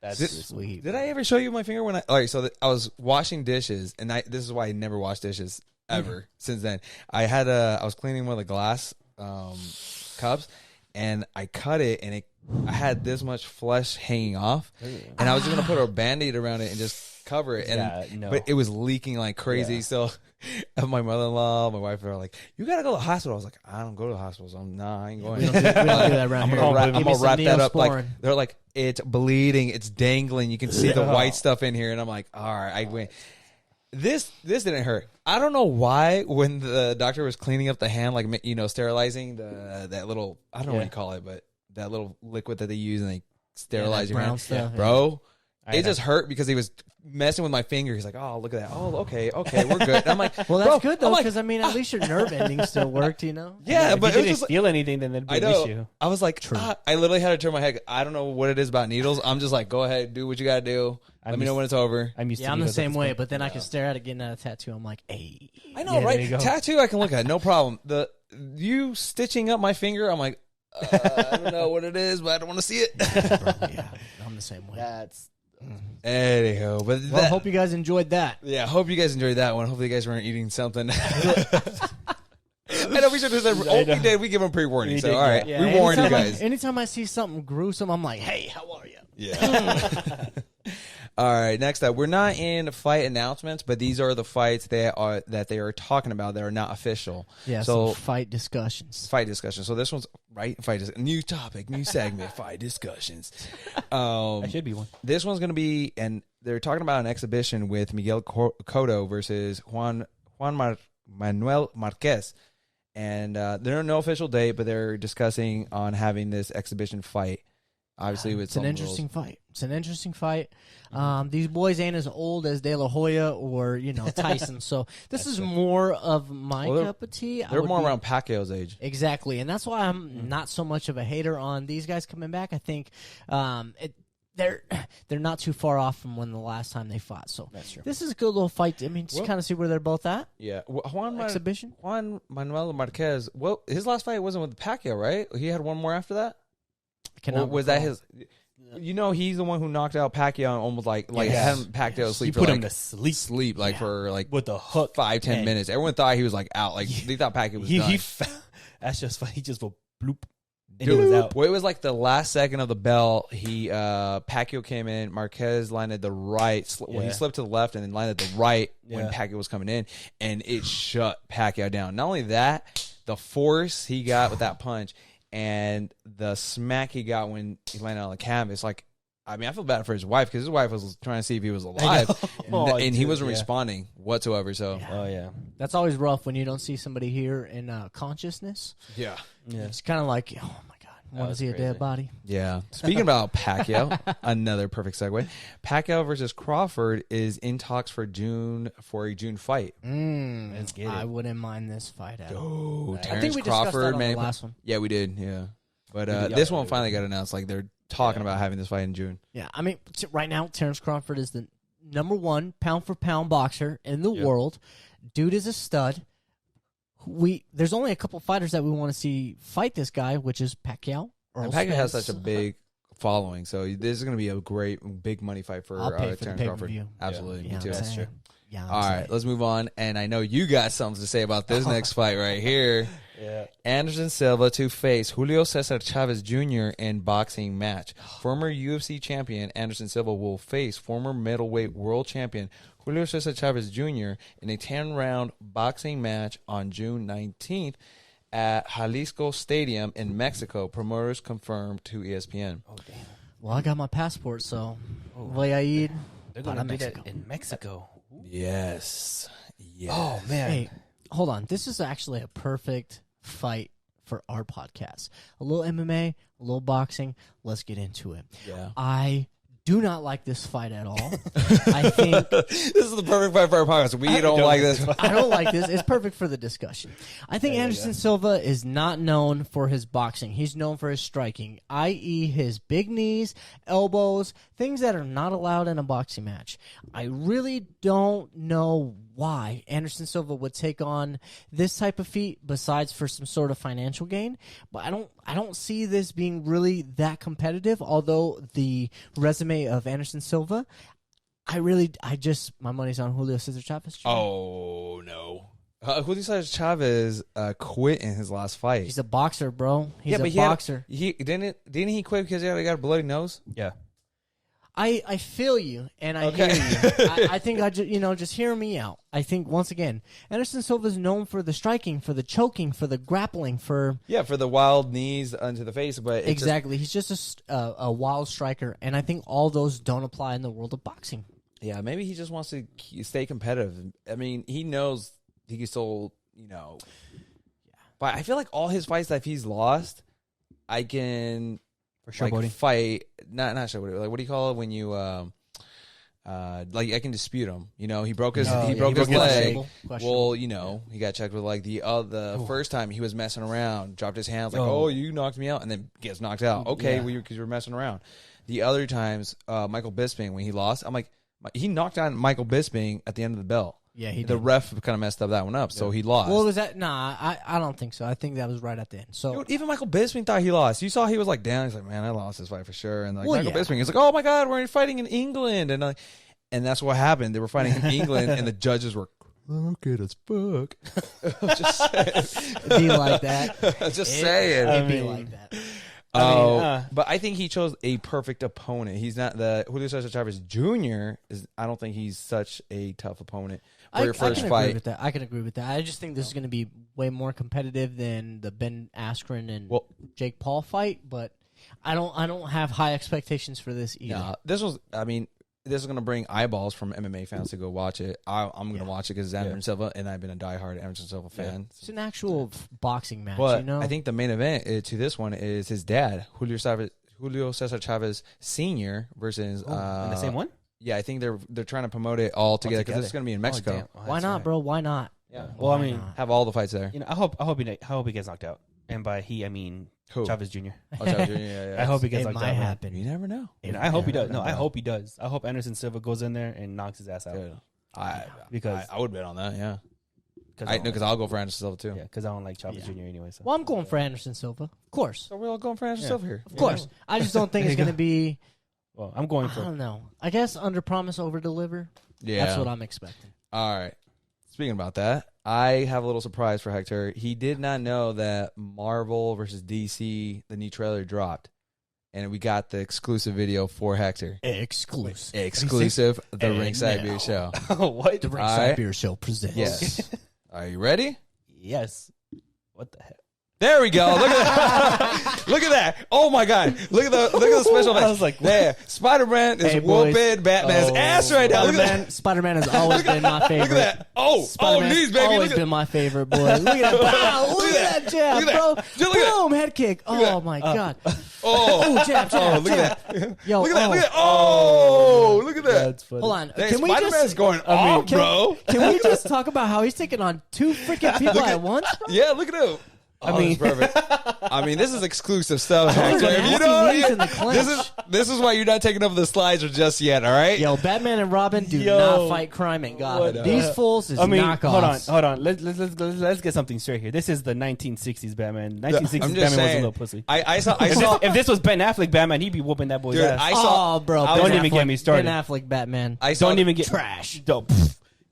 That's Did- Sweet. Did I ever show you my finger when all right, so I was washing dishes, and this is why I never wash dishes ever since then. I was cleaning one of the glass cups, and I cut it, and I had this much flesh hanging off, and I was just gonna put a Band-Aid around it and just cover it, but it was leaking like crazy. Yeah. So my mother-in-law, my wife were like, "You gotta go to the hospital." I was like, "I don't go to the hospitals. I ain't going." We don't do that around I'm here. gonna Give me some wrap that up. Like Neosporin. they're like, it's bleeding, it's dangling. You can see the white stuff in here, and I'm like, all right, I win. This didn't hurt. I don't know why. When the doctor was cleaning up the hand, like sterilizing that little, I don't know what you call it, but that little liquid that they use and they sterilize that your brown hand, stuff, bro. I It know. just hurt because he was messing with my finger. He's like, "Oh, look at that. Oh, okay, we're good." And I'm like, Well, that's bro, good though, I'm like, because I mean, at least your nerve ending still worked, you know. yeah, If but you it was didn't just feel anything, then that'd be I an know. issue. I was like, I literally had to turn my head. I don't know what it is about needles. I'm just like, go ahead, do what you gotta do. Let me know when it's over. I'm used Yeah, to I'm the needles at same this way, point. but then I can stare at it getting out a tattoo. I'm like, hey. I know, Yeah, there right? you go. Tattoo, I can look at, no problem. You stitching up my finger, I'm like, I don't know what it is, but I don't want to see it. Yeah, I'm the same way. That's Anyhow, but Well, I hope you guys enjoyed that. yeah, hope you guys enjoyed that one. Hopefully, you guys weren't eating something. I know we should do that. Oh, we did. We give them pre-warning. We So did, all right, Yeah, we warned you anytime guys. Anytime I see something gruesome, I'm like, hey, how are you? Yeah. All right, next up, we're not in fight announcements, but these are the fights that they are talking about that are not official. Yeah, so some fight discussions. Fight discussion. So this one's new topic, new segment, fight discussions. That should be one. This one's going to be, and they're talking about an exhibition with Miguel Cotto versus Juan Manuel Marquez. And there's no official date, but they're discussing on having this exhibition fight. Obviously, with it's an interesting fight. It's an interesting fight. These boys ain't as old as De La Hoya or Tyson, so this is more of my cup of tea. They're more around Pacquiao's age, exactly, and that's why I'm not so much of a hater on these guys coming back. I think they're not too far off from when the last time they fought. So that's true. This is a good little fight. I mean, just kind of see where they're both at. Yeah, Exhibition. Juan Manuel Marquez. Well, his last fight wasn't with Pacquiao, right? He had one more after that. Was that his? He's the one who knocked out Pacquiao and almost had Pacquiao sleep. He put for him to sleep for with a hook 5-10 minutes. Everyone thought he was out. They thought Pacquiao was done. That's just funny. He just went bloop. And Dude, he was out. Well, it was like the last second of the bell. Pacquiao came in. Marquez landed the right. He slipped to the left and then landed the right when Pacquiao was coming in, and it shut Pacquiao down. Not only that, the force he got with that punch and the smack he got when he landed on the canvas. I feel bad for his wife because his wife was trying to see if he was alive, and he wasn't responding whatsoever. So, that's always rough when you don't see somebody here in consciousness. Yeah. It's kind of like, oh my god, want to see a dead body? Yeah. Speaking about Pacquiao, another perfect segue. Pacquiao versus Crawford is in talks for a June fight. Let's get it. I wouldn't mind this fight at all. Terence I think we Crawford, discussed that on the last one. Yeah, we did. Yeah, but this one finally got announced. They're talking about having this fight in June. Yeah, I mean, right now, Terence Crawford is the number 1 pound-for-pound boxer in the world. Dude is a stud. There's only a couple fighters that we want to see fight this guy, which is Pacquiao. Pacquiao has such a big following, so this is going to be a great big money fight for Terence Crawford. Absolutely, me too. That's true. Yeah. All right, let's move on. And I know you got something to say about this next fight right here. Yeah. Anderson Silva to face Julio Cesar Chavez Jr. in boxing match. Former UFC champion Anderson Silva will face former middleweight world champion Julio Cesar Chavez Jr. in a 10-round boxing match on June 19th at Jalisco Stadium in Mexico. Promoters confirmed to ESPN. Oh, damn. Well, I got my passport, so voy a ir They're going to do that in Mexico. Yes. Oh, man. Hey, hold on. This is actually a perfect fight for our podcast. A little MMA, a little boxing. Let's get into it. Yeah. I do not like this fight at all. I think this is the perfect fight for our podcast. We don't like this. I don't like this. It's perfect for the discussion. I think Anderson Silva is not known for his boxing. He's known for his striking, i.e. his big knees, elbows, things that are not allowed in a boxing match. I really don't know why Anderson Silva would take on this type of feat besides for some sort of financial gain. But I don't see this being really that competitive, although the resume of Anderson Silva, my money's on Julio Cesar Chavez Jr. Oh, no. Julio Cesar Chavez quit in his last fight. He's a boxer, bro. He's a boxer. Didn't he quit because he got a bloody nose? Yeah. I feel you, and I hear you. I think just hear me out. I think, once again, Anderson Silva is known for the striking, for the choking, for the grappling, for the wild knees onto the face. But exactly, he's just a wild striker, and I think all those don't apply in the world of boxing. Yeah, maybe he just wants to stay competitive. I mean, he knows he can still, But I feel like all his fights that he's lost, I can fight. Not showboating. Like, what do you call it when you I can dispute him. He broke his leg. Well, he got checked with the first time he was messing around, dropped his hands you knocked me out, and then gets knocked out. Okay, because you were messing around. The other times, Michael Bisping, when he lost, I'm like, he knocked out Michael Bisping at the end of the bell. Yeah, he did. The ref kind of messed up that one up, so he lost. Well, was that? Nah, I don't think so. I think that was right at the end. So dude, even Michael Bisping thought he lost. You saw he was down. He's like, man, I lost this fight for sure. And Michael Bisping, he's like, oh my god, we're fighting in England, and that's what happened. They were fighting in England, and the judges were crooked as fuck. I'm just saying. It'd be like that. Just saying. It'd be like that. But I think he chose a perfect opponent. He's not the Julio Cesar Chavez Jr. I don't think he's such a tough opponent for your first fight. Agree with that. I can agree with that. I just think this is going to be way more competitive than the Ben Askren and Jake Paul fight. But I don't have high expectations for this either. No, this is going to bring eyeballs from MMA fans to go watch it. I'm going to watch it because it's Anderson Silva, and I've been a diehard Anderson Silva fan. It's an actual boxing match, But you know? I think the main event to this one is his dad, Julio Cesar Chavez Sr. versus... in the same one? Yeah, I think they're trying to promote it all together because it's going to be in Mexico. Why not, bro? Why not? Yeah. Well, I mean, have all the fights there. I hope he gets knocked out, and by he I mean Who? Chavez Jr. Oh, Chavez Jr. Yeah. I hope he gets It knocked might out. man. happen. You never know. I hope he does. No, I hope he does. I hope Anderson Silva goes in there and knocks his ass out. Because I would bet on that. Yeah, Because because I'll go for Anderson Silva too. Yeah, because I don't like Chavez Jr. anyway. So. Well, I'm going for Anderson Silva. Of course. So we're all going for Anderson Silva here. Of course. I just don't think it's going to be... Well, I'm going I for. don't know. I guess under promise, over deliver. Yeah, That's what I'm expecting. All right. Speaking about that, I have a little surprise for Hector. He did not know that Marvel versus DC, the new trailer dropped, and we got the exclusive video for Hector. Exclusive, the Ringside Beer Show. What? The Ringside Beer Show presents. Yes. Are you ready? Yes. What the heck? There we go. Look at that. Look at that. Oh my God. Look at the special match. I was like, yeah. Spider-Man is whooping Batman's ass right now. Look at that. Spider-Man has always been my favorite. Look at that. Oh, Spider-Man's knees, baby. always been my favorite, boy. Look at that. Wow, look at that jab, bro. Boom, head kick. Oh, my God. Oh, jab. Look at that. Yo, look at that. Look at that. Oh, look at that. That's funny. Hold on. Hey, Can we Spider-Man's just going off, bro. Can we just talk about how he's taking on two freaking people at once? Bro? Yeah, look at him. I mean, perfect. I mean, this is exclusive stuff. Those are If you nasty knees in know, the clinch. this is why you're not taking over the slides just yet. All right. Yo, Batman and Robin do not fight crime in Gotham. These fools is knockoffs. Hold on. Let's get something straight here. This is the 1960s Batman. 1960s I'm just Batman was a saying, little pussy. I saw. If this was Ben Affleck Batman, he'd be whooping that boy's Dude, ass. I saw. Oh, bro. Don't even get me started. Ben Affleck Batman. Don't even get trash. Dope.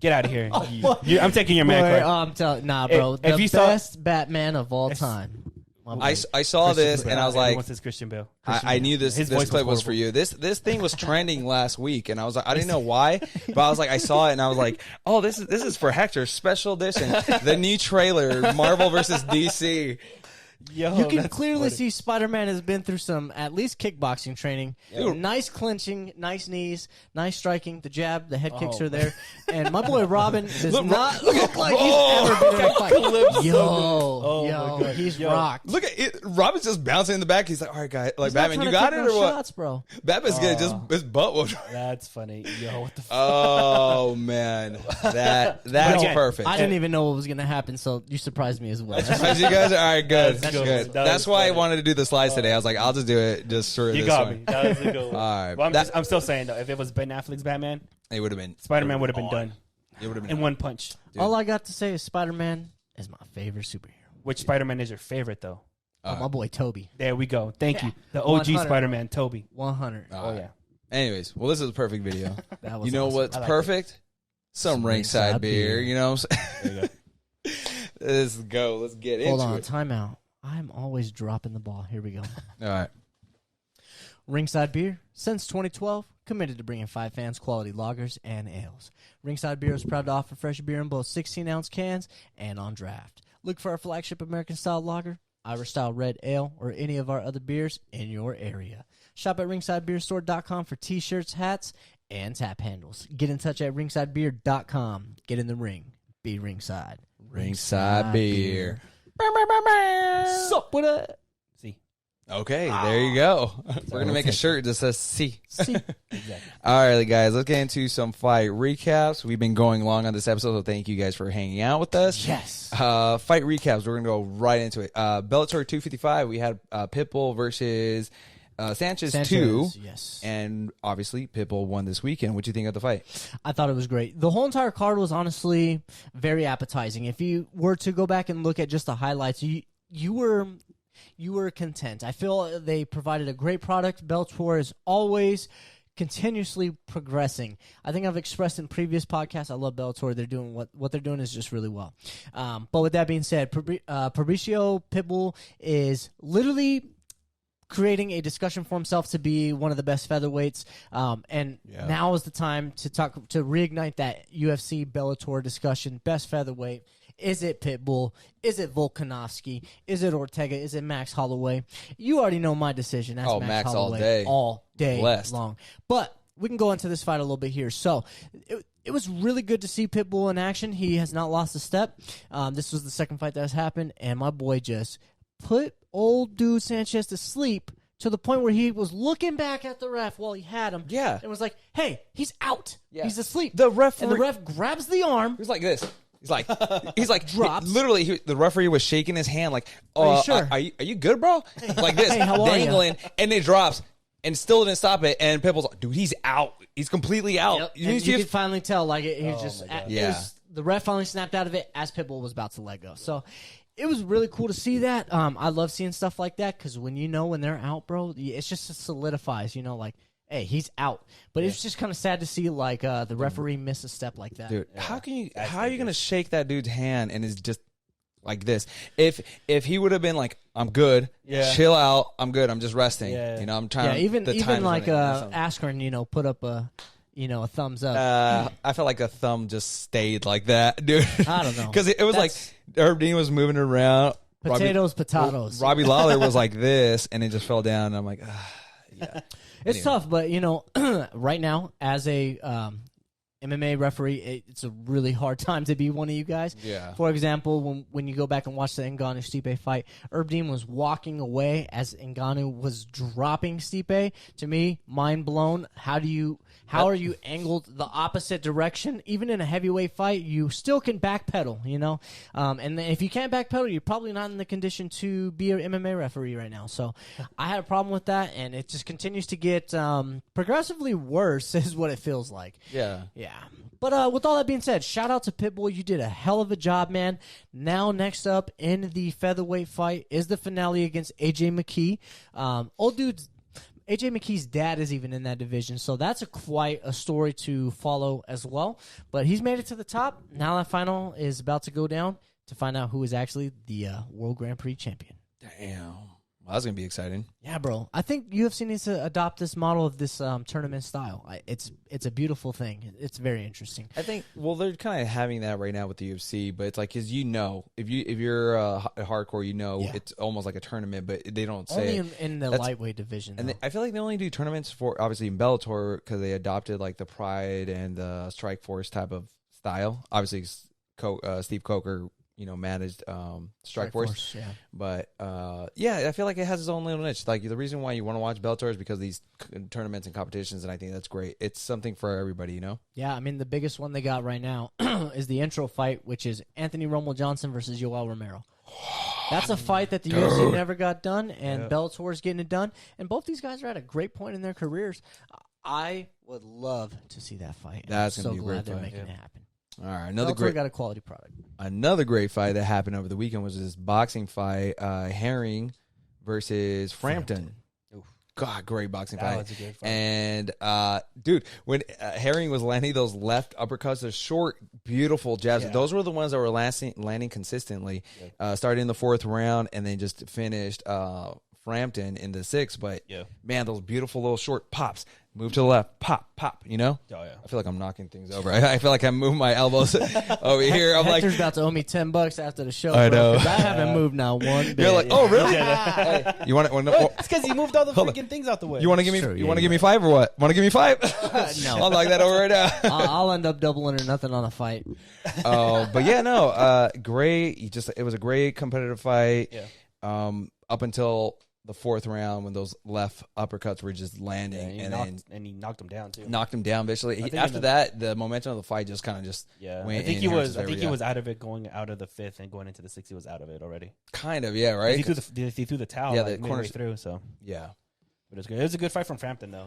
Get out of here. I'm taking your man Boy, card. I'm telling, bro. If the you saw- best Batman of all time. I saw this and I was like, what's this Christian Bale? I knew this clip was for you. This thing was trending last week, and I was like, I didn't know why, but I was like, I saw it, and I was like, oh, this is for Hector, special edition, the new trailer, Marvel versus DC. Yo, You can clearly see Spider-Man has been through some, at least kickboxing training. Dude. Nice clinching, nice knees, nice striking. The jab, the head kicks are there. And my boy Robin does not look like he's ever been in a fight. Yo, he's rocked. Look at it. Robin's just bouncing in the back. He's like, all right, guys, like He's not Batman, you trying got to it take or no what? shots, bro. Batman's gonna just his butt whooped. That's funny. Yo, what the fuck? Oh man, that's again, perfect. I didn't even know what was going to happen, so you surprised me as well. As you guys, all right, good, That's good. good. That's why I wanted to do the slides today. I was like, I'll just do it just for You this got one. me. That was a good one. All right, Well, I'm still saying though, if it was Ben Affleck's Batman, it would have been Spider-Man would have been done It would have been in one punch. Dude. All I got to say is Spider-Man is my favorite superhero. Which Spider-Man is your favorite though? My boy Toby. There we go. Thank you. The OG 100. Spider-Man, Toby. 100. Oh yeah. Anyways, well, this is a perfect video. That was You know awesome. what's I like perfect? Some ringside beer. beer. You know what I'm saying? There you go. Let's go. Let's get Hold into on, it. timeout. I'm always dropping the ball. Here we go. All right. Ringside Beer, since 2012, committed to bringing 5 fans quality lagers and ales. Ringside Beer is proud to offer fresh beer in both 16-ounce cans and on draft. Look for our flagship American-style lager, Irish-style red ale, or any of our other beers in your area. Shop at ringsidebeerstore.com for t-shirts, hats, and tap handles. Get in touch at ringsidebeer.com. Get in the ring. Be ringside. Ringside beer. Sup with it? See. Okay, there you go. We're gonna make a shirt that says "C." Exactly. All right, guys, let's get into some fight recaps. We've been going long on this episode, so thank you guys for hanging out with us. Yes. Fight recaps. We're gonna go right into it. Bellator 255. We had Pitbull versus Sanchez 2. Yes. And obviously, Pitbull won this weekend. What do you think of the fight? I thought it was great. The whole entire card was honestly very appetizing. If you were to go back and look at just the highlights, you were content. I feel they provided a great product. Bellator is always continuously progressing. I think I've expressed in previous podcasts, I love Bellator. They're doing what they're doing is just really well. But with that being said, Fabricio Pitbull is literally creating a discussion for himself to be one of the best featherweights. And now is the time to reignite that UFC Bellator discussion. Best featherweight. Is it Pitbull? Is it Volkanovski? Is it Ortega? Is it Max Holloway? You already know my decision. That's Max Holloway all day long. But we can go into this fight a little bit here. So it was really good to see Pitbull in action. He has not lost a step. This was the second fight that has happened, and my boy just put old dude Sanchez to sleep to the point where he was looking back at the ref while he had him. Yeah. And was like, hey, he's out. Yeah. He's asleep. The ref grabs the arm. He's like this. He's like drops. Literally, the referee was shaking his hand like, Are you sure? Are you good, bro? Like this, Hey, how are dangling, and it drops, and still didn't stop it. And Pitbull's like, dude, he's out. He's completely out. Yep. You could finally tell, like, he was just, the ref finally snapped out of it as Pitbull was about to let go. So it was really cool to see that. I love seeing stuff like that because when they're out, bro, it's just solidifies, like, hey, he's out. But it's just kind of sad to see, like, the referee miss a step like that. Dude, how are you going to shake that dude's hand and it's just like this? If he would have been like, I'm good, chill out, I'm good, I'm just resting. I'm trying to... even like Askren, put up a thumbs up. I felt like a thumb just stayed like that, dude. I don't know. Because it was like Herb Dean was moving around. Potatoes. Robbie Lawler was like this, and it just fell down. And I'm like, yeah. It's tough, but right now as a MMA referee, it's a really hard time to be one of you guys. Yeah. For example, when you go back and watch the Ngannou-Stipe fight, Herb Dean was walking away as Ngannou was dropping Stipe. To me, mind blown. How are you angled the opposite direction? Even in a heavyweight fight, you still can backpedal, and if you can't backpedal, you're probably not in the condition to be an MMA referee right now. So I had a problem with that, and it just continues to get progressively worse is what it feels like. Yeah. Yeah. But with all that being said, shout out to Pitbull. You did a hell of a job, man. Now, next up in the featherweight fight is the finale against Aj Mckee. Old dude's Aj Mckee's dad is even in that division, so that's quite a story to follow as well. But he's made it to the top. Now that final is about to go down to find out who is actually the World Grand Prix champion. Damn. Well, that's going to be exciting. Yeah, bro. I think UFC needs to adopt this model of this tournament style. It's a beautiful thing. It's very interesting. I think, they're kind of having that right now with the UFC, but it's like, because if you're a hardcore, it's almost like a tournament, but they don't say only in the lightweight division. And I feel like they only do tournaments for, obviously, in Bellator, because they adopted like the Pride and the Strike Force type of style. Obviously, Steve Coker, managed Strike Force. Yeah. But I feel like it has its own little niche. Like the reason why you want to watch Bellator is because of these tournaments and competitions, and I think that's great. It's something for everybody, Yeah, I mean the biggest one they got right now is the intro fight, which is Anthony Rummel Johnson versus Yoel Romero. That's a fight that the UFC never got done, and Bellator is getting it done. And both these guys are at a great point in their careers. I would love to see that fight. That's going to be a great fight. They're making it happen. All right, got a quality product. Another great fight that happened over the weekend was this boxing fight, Herring versus Frampton. God, great boxing fight. That was a good fight. And dude, when Herring was landing those left uppercuts, those short, beautiful jabs, those were the ones that were landing consistently. Started in the fourth round and then just finished Frampton in the sixth. But man, those beautiful little short pops. Move to the left, pop. Oh, yeah. I feel like I'm knocking things over. I feel like I'm moving my elbows over here. I'm Hector's about to owe me $10 after the show. I know. I haven't moved now one bit. You're like, oh really? Hey, you want to? It's because you moved all the freaking things out the way. You want to give me? You want to give me $5 or what? Want to give me $5? No, I'll knock that over right now. I'll end up doubling or nothing on a fight. Oh, but yeah, no, great. It was a great competitive fight. Yeah. Up until the fourth round when those left uppercuts were just landing, and he knocked him down too. Knocked him down viciously. After that, the momentum of the fight just kind of just went. I think he was out of it going out of the fifth and going into the sixth. He was out of it already. Kind of, yeah, right. He threw the towel. Yeah, the corner through. So yeah, but it was good. It was a good fight from Frampton, though.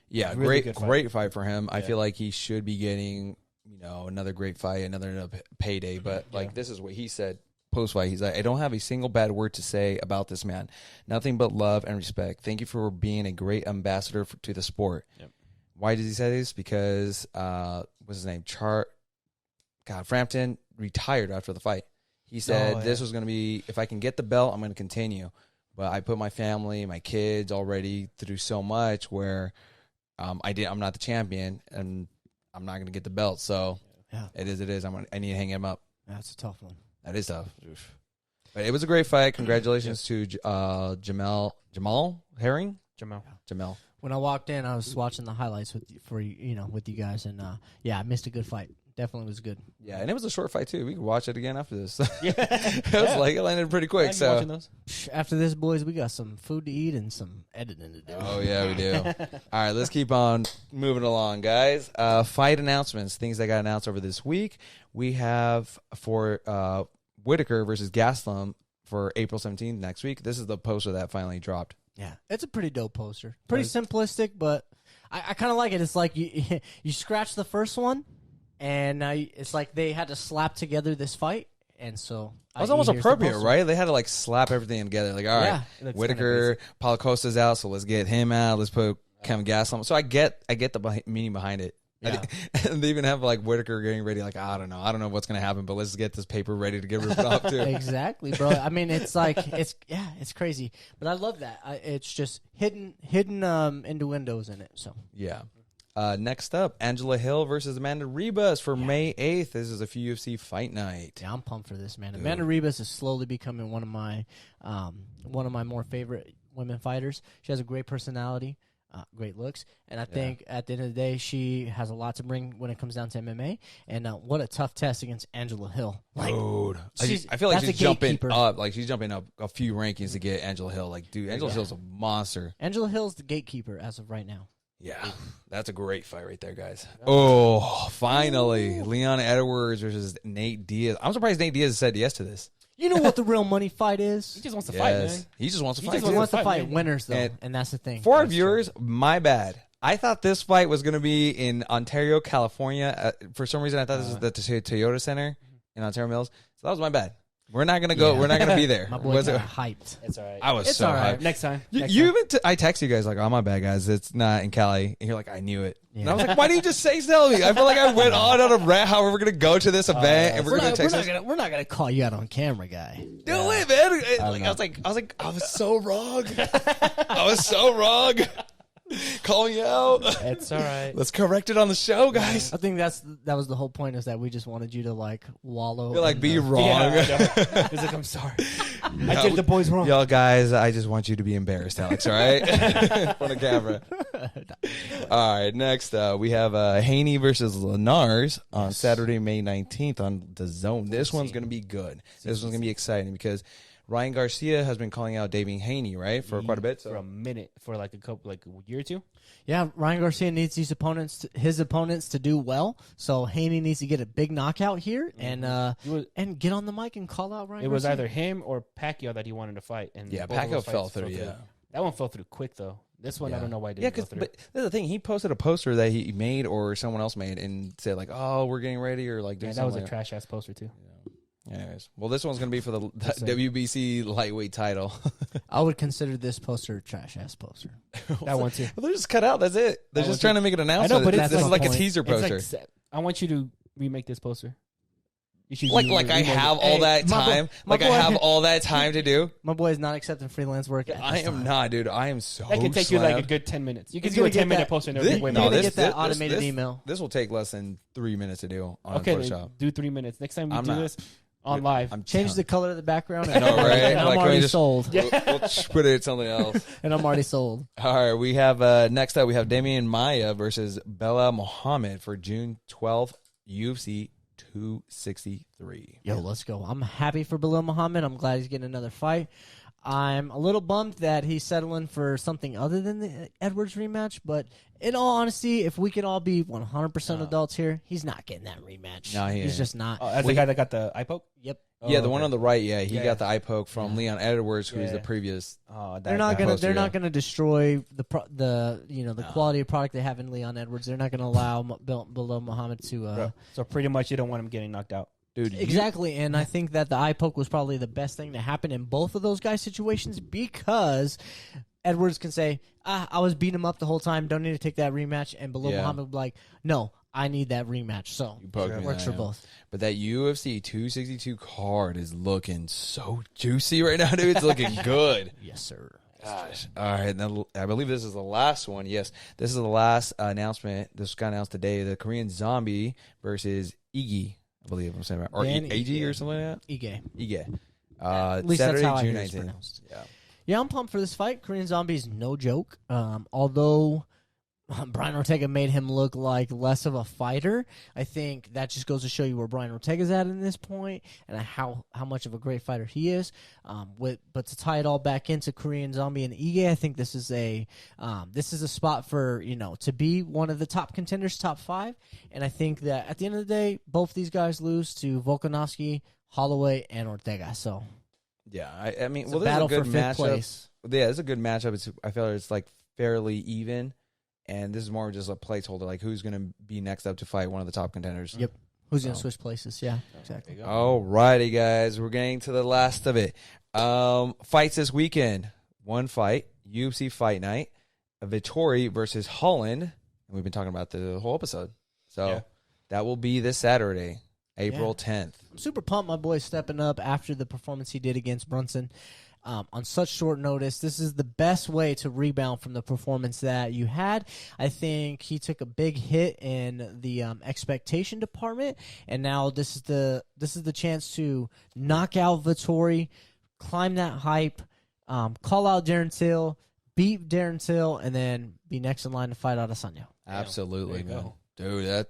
Yeah, really great fight for him. I feel like he should be getting another great fight, another payday. But like this is what he said. Post-fight, he's like, I don't have a single bad word to say about this man. Nothing but love and respect. Thank you for being a great ambassador to the sport. Yep. Why does he say this? Because, what's his name? Frampton retired after the fight. He said this was going to be, if I can get the belt, I'm going to continue. but I put my family, my kids already through so much where I'm not the champion, and I'm not going to get the belt. So it is. I need to hang him up. That's a tough one. That is tough. Oof. But it was a great fight. Congratulations to Jamal Herring. Jamal. When I walked in, I was watching the highlights with you guys, and I missed a good fight. Definitely was good. Yeah, and it was a short fight too. We could watch it again after this. It landed pretty quick. So after this, boys, we got some food to eat and some editing to do. Oh yeah, we do. All right, let's keep on moving along, guys. Fight announcements, things that got announced over this week. We have for Whitaker versus Gaslum for April 17th next week. This is the poster that finally dropped. Yeah, it's a pretty dope poster. Pretty simplistic, but I kind of like it. It's like you scratch the first one, and now it's like they had to slap together this fight, and so it was almost appropriate, right? They had to like slap everything together. Like, all right, Whitaker, Paulo Costa's out, so let's get him out. Let's put Kevin Gaslum. So I get the meaning behind it. Yeah. And they even have like Whitaker getting ready. Like, I don't know what's gonna happen, but let's get this paper ready to get ripped off too. Exactly, bro. I mean, it's like it's crazy, but I love that. It's just hidden innuendos in it. So yeah. Next up, Angela Hill versus Amanda Ribas for May 8th. This is a UFC fight night. Yeah, I'm pumped for this, man. Amanda Ribas is slowly becoming one of my more favorite women fighters. She has a great personality. Great looks, and I think at the end of the day, she has a lot to bring when it comes down to MMA. And what a tough test against Angela Hill. Like, dude, I feel like she's jumping up. Like she's jumping up a few rankings to get Angela Hill. Like, dude, Angela Hill's a monster. Angela Hill's the gatekeeper as of right now. Yeah, that's a great fight right there, guys. Oh, finally, Leon Edwards versus Nate Diaz. I'm surprised Nate Diaz said yes to this. You know what the real money fight is? He just wants to fight, man. He just wants to fight. He wants to fight winners, though, and that's the thing. For our viewers, my bad. I thought this fight was going to be in Ontario, California. For some reason, I thought this was the Toyota Center in Ontario Mills. So that was my bad. We're not gonna go. We're not gonna be there. My boy got hyped. It's all right. I was so hyped. Next time. I text you guys like, "Oh, my bad, guys. It's not in Cali." And you're like, "I knew it." Yeah. And I was like, "Why didn't you just say so?" I feel like I went on a rant how we're gonna go to this event and we're not gonna call you out on camera, guy. Do it, man. I was so wrong. I was so wrong. Calling you out. It's all right. Let's correct it on the show, guys. I think that was the whole point, is that we just wanted you to like wallow. You're like, be wrong. Yeah, he's like, I'm sorry. I did the boys wrong. Y'all guys, I just want you to be embarrassed, Alex, all right? In front of camera. All right, next we have Haney versus Nars on Saturday, May 19th on The Zone. This one's going to be good. This one's going to be exciting because Ryan Garcia has been calling out Davey Haney, right, for quite a bit. For a minute, for like a year or two. Yeah, Ryan Garcia needs his opponents to do well. So Haney needs to get a big knockout here and get on the mic and call out Ryan Garcia. It was either him or Pacquiao that he wanted to fight. And Pacquiao fell through, yeah. That one fell through quick, though. This one, I don't know why it didn't go through. But that's the thing. He posted a poster that he made or someone else made and said, like, oh, we're getting ready or like doing something. That was a trash-ass poster, too. Yeah. Anyways, well, this one's going to be for the WBC lightweight title. I would consider this poster a trash-ass poster. That one, too. Well, they're just cut out. That's it. They're just trying to make an announcement. I know, but this is like a teaser poster. I want you to remake this poster. I have all that time. I have all that time to do. My boy is not accepting freelance work. I am not, dude. I am so. That can take you like a good 10 minutes. You can do a 10-minute poster and everything. You're gonna get that automated email. This will take less than 3 minutes to do on Photoshop. Do 3 minutes. Next time we do this on live, change the color of the background. I know, right? And I'm already sold. We'll put it in something else. And I'm already sold. All right, we have next up we have Damian Maia versus Bella Muhammad for June 12th, UFC 263. Yo, let's go. I'm happy for Belal Muhammad. I'm glad he's getting another fight. I'm a little bummed that he's settling for something other than the Edwards rematch, but in all honesty, if we could all be 100% adults here, he's not getting that rematch. No, he's just not. As the guy that got the eye poke? Yep. Yeah, the one on the right. Yeah, he got the eye poke from Leon Edwards, who's the previous. They're not gonna destroy the quality of product they have in Leon Edwards. They're not gonna allow Belal Muhammad to. So pretty much, you don't want him getting knocked out. Dude, exactly, and I think that the eye poke was probably the best thing to happen in both of those guys' situations, because Edwards can say, I was beating him up the whole time, don't need to take that rematch, and Belal Muhammad would be like, no, I need that rematch. So You poked me it works in for the eye. both. But that UFC 262 card is looking so juicy right now, dude. It's looking good. Yes, sir. Gosh. All right. Now, I believe this is the last one. Yes. This is the last announcement. This got announced today. The Korean Zombie versus Iggy. I believe I'm saying right. Or Dan Ag or something like that. Ige. Ige. At least Saturday, that's how June I hear it's 19th. pronounced. Yeah. Yeah, I'm pumped for this fight. Korean Zombie is no joke. Although Brian Ortega made him look like less of a fighter, I think that just goes to show you where Brian Ortega's at in this point and how much of a great fighter he is. But to tie it all back into Korean Zombie and Ige, I think this is a spot for to be one of the top contenders, top 5. And I think that at the end of the day, both these guys lose to Volkanovski, Holloway, and Ortega. So. Yeah, I mean, It's well, a this is battle a good for fifth matchup. place. Yeah, it's a good matchup. I feel like it's like fairly even, and this is more just a placeholder. Like, who's going to be next up to fight one of the top contenders? Yep. Who's going to So. switch places? Yeah, exactly. All righty, guys, we're getting to the last of it. Fights this weekend. One fight, UFC Fight Night, Vittori versus Holland, and we've been talking about the whole episode. So that will be this Saturday, April 10th. I'm super pumped my boy's stepping up after the performance he did against Brunson. On such short notice, this is the best way to rebound from the performance that you had. I think he took a big hit in the expectation department, and now this is the chance to knock out Vittori, climb that hype, call out Darren Till, beat Darren Till, and then be next in line to fight Adesanya. Absolutely, There you man. go. Dude,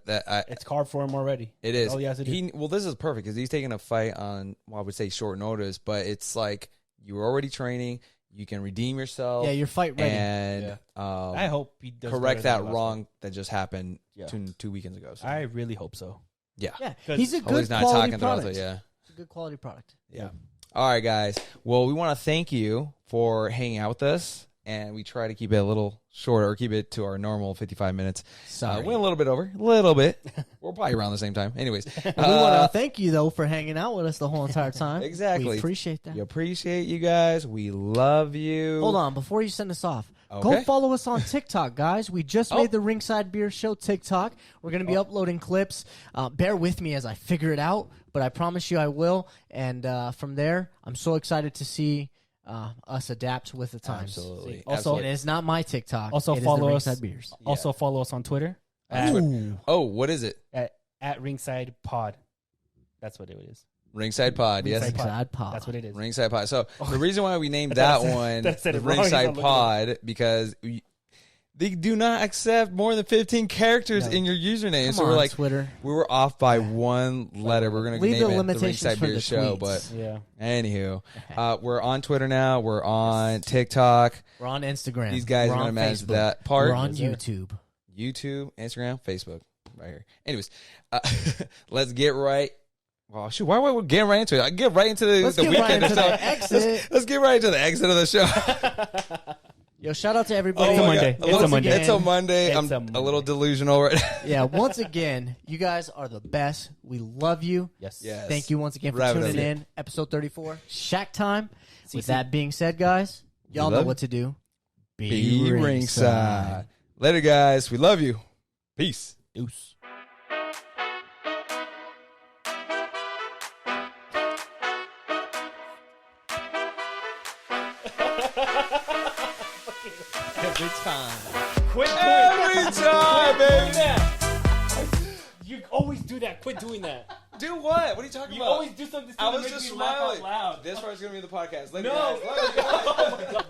It's carved for him already. it is. All he has to do. Well, this is perfect because he's taking a fight on, well, I would say short notice, but it's like you were already training. You can redeem yourself. Yeah, you're fight ready. And I hope he does correct better that than last wrong that just happened Yeah. two weekends ago. So. time. I really hope so. Yeah. Yeah, 'Cause he's a Hopefully good he's not quality talking throughout product. it. Yeah. It's a good quality product. Yeah. All right, guys. Well, we want to thank you for hanging out with us, and we try to keep it a little shorter or keep it to our normal 55 minutes. Sorry. Went a little bit over. A little bit. We're probably around the same time. Anyways. We want to thank you, though, for hanging out with us the whole entire time. Exactly. We appreciate that. We appreciate you guys. We love you. Hold on. Before you send us off, Okay. go follow us on TikTok, guys. We just made the Ringside Beer Show TikTok. We're going to be uploading clips. Bear with me as I figure it out, but I promise you I will. And from there, I'm so excited to see us adapt with the times. Absolutely. Also- And it's not my TikTok. Also it is follow the us. Ringside Beers. Also follow us on Twitter Oh, what is it? at Ringside Pod. That's what it is. Ringside Pod. Yes. Ringside Ringside Pod. That's what it is. Ringside Pod. So the reason why we named I that thought I said- one I said it the wrong. Ringside Look at Pod because they do not accept more than 15 characters No. in your username. Come so on, we're like, Twitter. we were off by one letter. We're going to Leave name the it the limitations Ringside for Beer the Show. tweets. But Yeah. anywho, we're on Twitter now. We're on TikTok. We're on Instagram. These guys We're are going on to manage Facebook. that part. We're on Yes, sir. YouTube. YouTube, Instagram, Facebook, right here. Anyways, let's get right. Well, shoot, why are we getting right into it? I get right into the Let's get right weekend. into So the exit. let's get right into the exit of the show. Yo, shout out to everybody. It's a my Monday. God. It's a Once Monday. again, It's a Monday. It's I'm a a Monday. little delusional right now. Yeah, once again, you guys are the best. We love you. Yes. Yes. Thank you once again for Wrap it tuning up. in. Episode 34, Shack Time. With CC. that being said, guys, y'all We know love what to do. Be ringside. Later, guys. We love you. Peace. Deuce. Every time. Quit Every time, baby. that. You always do that. Quit doing that. Do what? What are you talking You about? always do something I to was make just me laugh out smiling. loud. This part's going to be in the podcast. Later, No. guys. Love you guys.